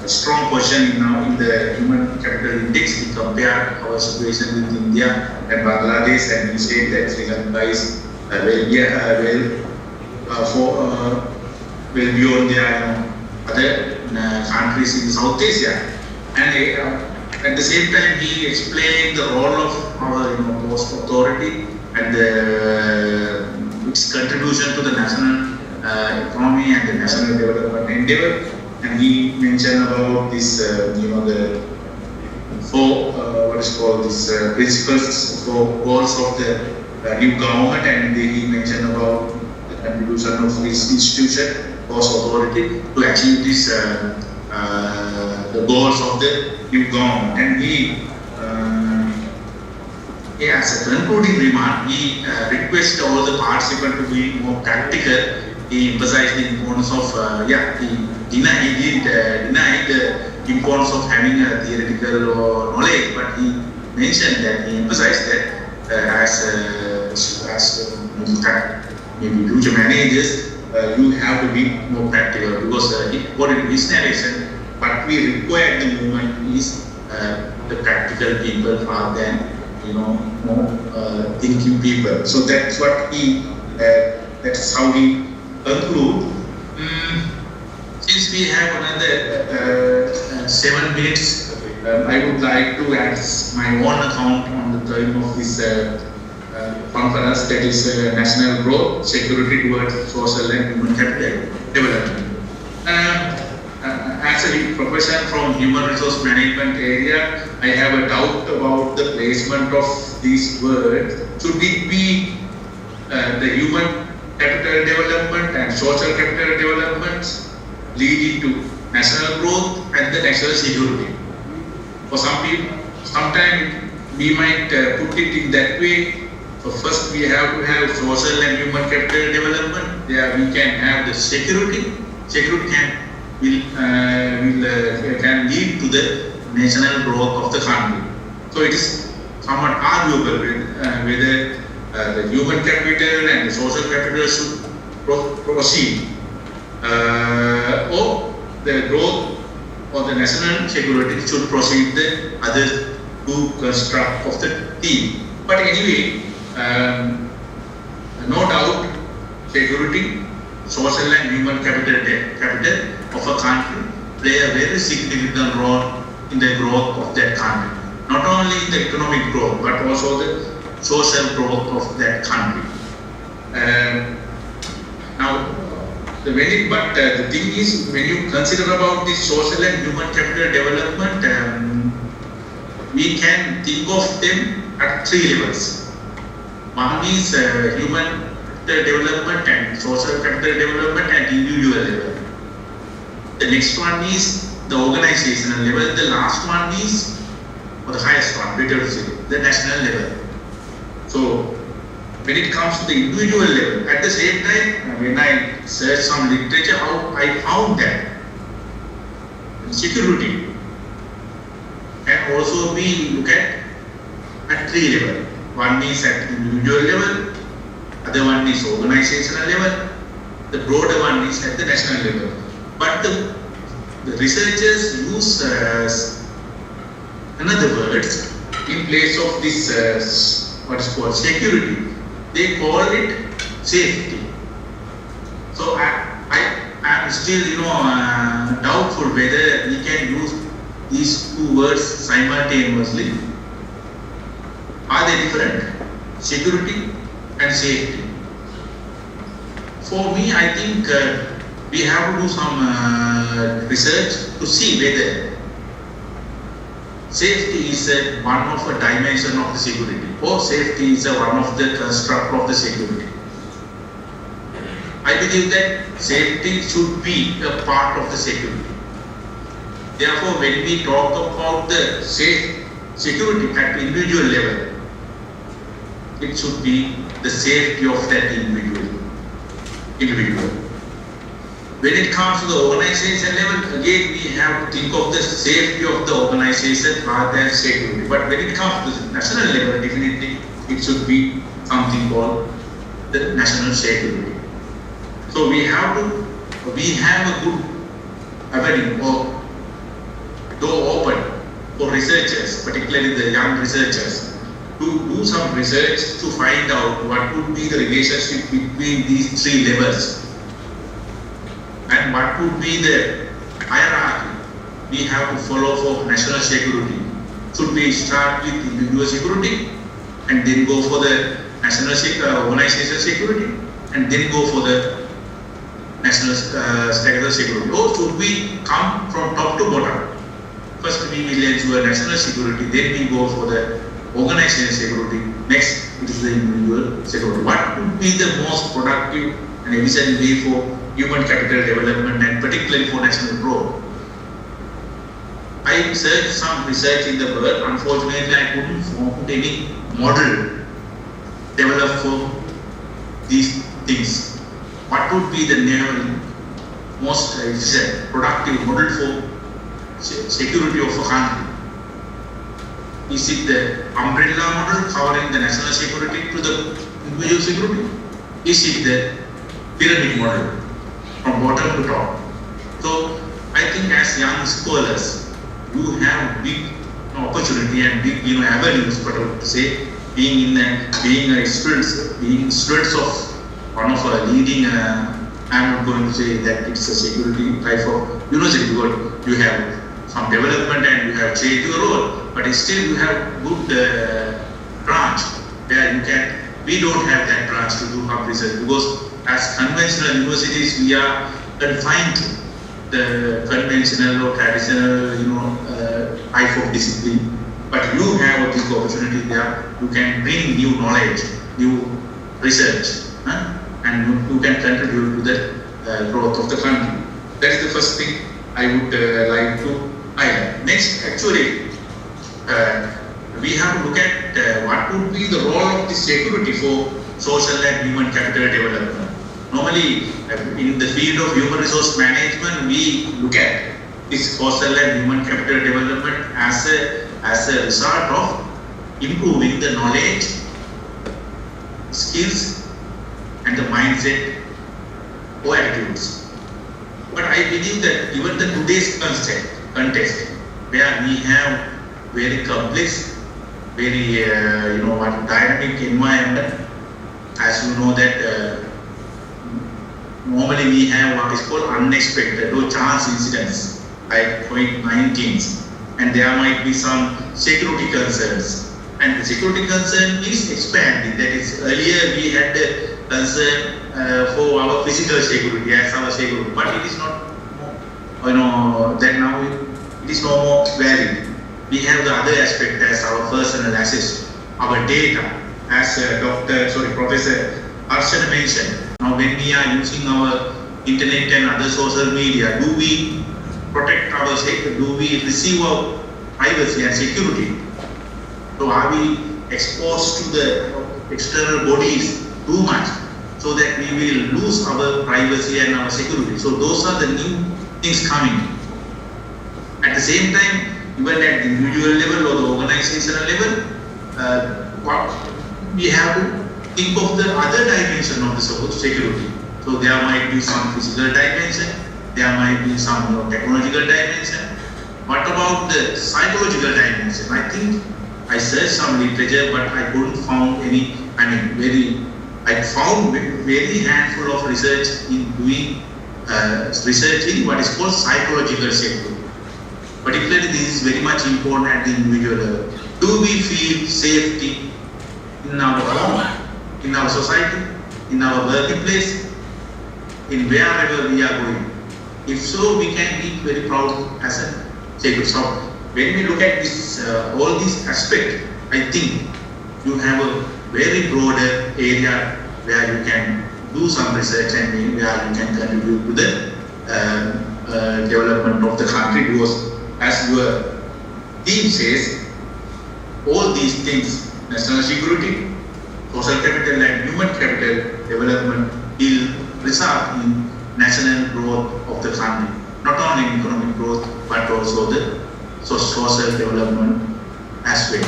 strong position now in the human capital index. We compare our situation with India and Bangladesh, and we say that Sri Lanka is well beyond their other countries in South Asia. And at the same time, he explained the role of our post authority and its contribution to the national economy and the national development endeavor. And he mentioned about this, the four what is called this principles for goals of the new government, and he mentioned about the contribution of this institution, post authority, to achieve this the goals of the new government. And he as a concluding remark, we request all the participants to be more practical. He emphasized the importance of, he denied the importance of having a theoretical knowledge, but he mentioned that, he emphasized that as maybe future managers, you have to be more practical, because according to his narration, what we require at the moment is the practical people rather than more thinking people. So that's what that's how he conclude. Since we have another 7 minutes, I would like to add my own account on the theme of this conference, that is national growth, security towards social and human capital development. As a professional from human resource management area, I have a doubt about the placement of these words. Should it be the human capital development and social capital development leading to national growth and the national security? For some people, sometimes we might put it in that way. So first we have to have social and human capital development. There we can have the security. Security can lead to the national growth of the country. So it is somewhat arguable whether the human capital and the social capital should proceed, or the growth or the national security should proceed the other two construct of the team. But anyway, no doubt, security, social and human capital of a country play a very significant role in the growth of that country. Not only in the economic growth, but also the social growth of that country. The thing is, when you consider about this social and human capital development, we can think of them at 3 levels. One is human development and social capital development at individual level. The next one is the organizational level. The last one is, or the highest one, better to say, the national level. So when it comes to the individual level, at the same time, when I searched some literature, I found that security can also be looked at 3 levels. One is at individual level, other one is organizational level, the broader one is at the national level. But the researchers use another word in place of this what is called security. They call it safety. So I am still doubtful whether we can use these 2 words simultaneously. Are they different? Security and safety. For me, I think we have to do some research to see whether safety is one of a dimension of the security, or safety is one of the construct of the security. I believe that safety should be a part of the security. Therefore, when we talk about the security at individual level, it should be the safety of that individual. When it comes to the organization level, again we have to think of the safety of the organization rather than security. But when it comes to the national level, definitely it should be something called the national security. So we have a good avenue or door open for researchers, particularly the young researchers, to do some research to find out what would be the relationship between these 3 levels and what would be the hierarchy we have to follow for national security. Should we start with individual security and then go for the national organization security and then go for the national security, or should we come from top to bottom? First we will ensure national security, then we go for the organization security, next it is the individual security. What would be the most productive and efficient way for human capital development and particularly for national growth? I searched some research in the world. Unfortunately, I couldn't find any model developed for these things? What would be the most productive model for security of a country? Is it the umbrella model covering the national security to the individual security? Is it the pyramid model from bottom to top? So I think as young scholars, you have big opportunity and big avenues, but I would say being students of one of our leading. I'm not going to say that it's a security type of university because you have some development and you have changed your role, but still you have good branch where you can. We don't have that branch to do some research because as conventional universities we are confined to the conventional or traditional type of discipline. But you have a big opportunity there. You can bring new knowledge, new research, and you can contribute to the growth of the country. That's the first thing I would like to highlight. Next, actually, we have to look at what would be the role of the security for social and human capital development. Normally, in the field of human resource management, we look at this social and human capital development as a result of improving the knowledge, skills, and the mindset or attitudes. But I believe that even the today's context, where we have very complex, very dynamic environment, as you know that normally we have what is called unexpected or chance incidents like COVID-19, and there might be some security concerns. And the security concern is expanding. That is, earlier we had the concern for our physical security as our security, but it is not, that now it is no more valid. We have the other aspect as our personal assets, our data, as Professor Arshana mentioned. Now when we are using our internet and other social media, do we protect our safety? Do we receive our privacy and security? So are we exposed to the external bodies too much so that we will lose our privacy and our security? So those are the new things coming. At the same time, even at the individual level or the organizational level, we have to think of the other dimension of the security. So there might be some physical dimension, there might be some technological dimension. What about the psychological dimension? I think I searched some literature, but I couldn't find any. I found very handful of research in doing research in what is called psychological security. Particularly, this is very much important at the individual level. Do we feel safety in our home, in our society, in our working place, in wherever we are going? If so, we can be very proud as a security. So, when we look at this, all these aspects, I think you have a very broader area where you can do some research and where you can contribute to the development of the country. Because as your theme says, all these things, national security, social capital and human capital development will result in national growth of the country. Not only economic growth, but also the social development as well.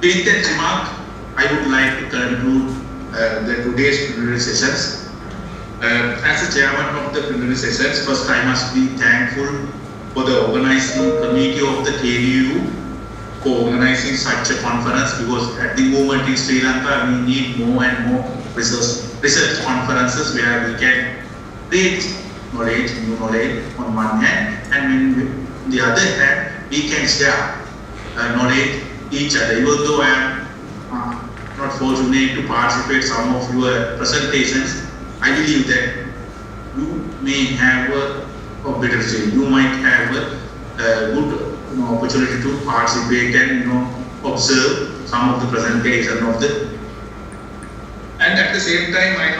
With that remark, I would like to conclude the today's plenary sessions. As the chairman of the plenary sessions, first I must be thankful for the organizing committee of the KDU for organizing such a conference, because at the moment in Sri Lanka we need more and more research conferences where we can create knowledge, new knowledge on one hand, and on the other hand we can share knowledge each other. Even though I am not fortunate to participate some of your presentations, I believe that you may have you might have a good opportunity to participate and observe some of the presentation of the. And at the same time, I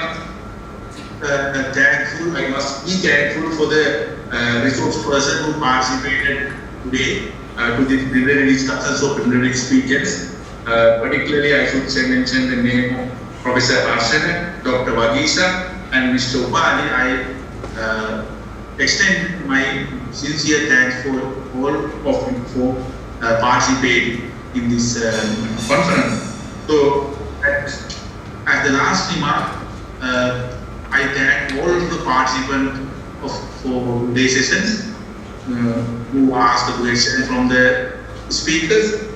must be thankful for the resource person who participated today to the plenary discussions of plenary speakers. Particularly, I should say mention the name of Professor Arshana, Dr. Wagisa, and Mr. Upadi. I extend my sincere thanks for all of you for participating in this conference. So, as the last remark, I thank all of the participants for today's sessions who asked the question from the speakers,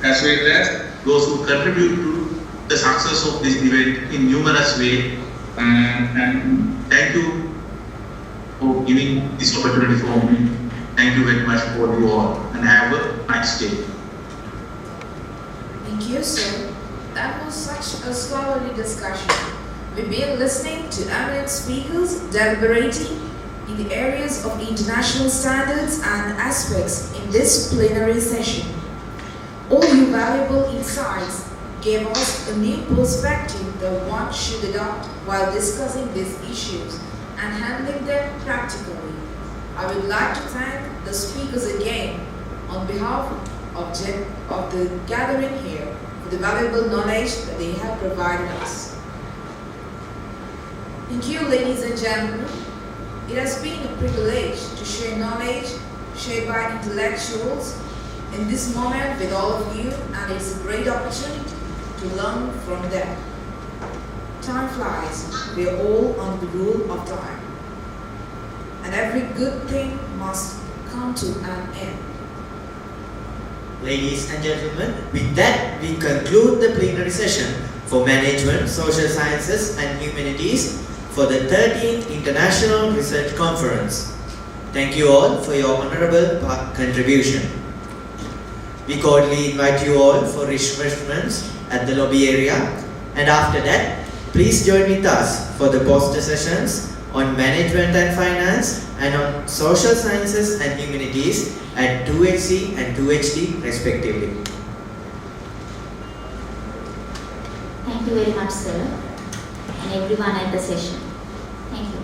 as well as those who contribute to the success of this event in numerous ways. And thank you for giving this opportunity for me. Thank you very much for you all, and have a nice day. Thank you, sir. That was such a scholarly discussion. We've been listening to eminent speakers deliberating in the areas of international standards and aspects in this plenary session. All your valuable insights gave us a new perspective that one should adopt while discussing these issues and handling them practically. I would like to thank the speakers again on behalf of the gathering here for the valuable knowledge that they have provided us. Thank you, ladies and gentlemen. It has been a privilege to share knowledge shared by intellectuals in this moment with all of you, and it's a great opportunity to learn from them. Time flies. We are all on the rule of time. And every good thing must come to an end. Ladies and gentlemen, with that we conclude the plenary session for Management, Social Sciences and Humanities for the 13th International Research Conference. Thank you all for your honorable contribution. We cordially invite you all for refreshments at the lobby area, and after that, please join with us for the poster sessions on Management and Finance and on Social Sciences and Humanities at 2HC and 2HD respectively. Thank you very much, sir, and everyone at the session. Thank you.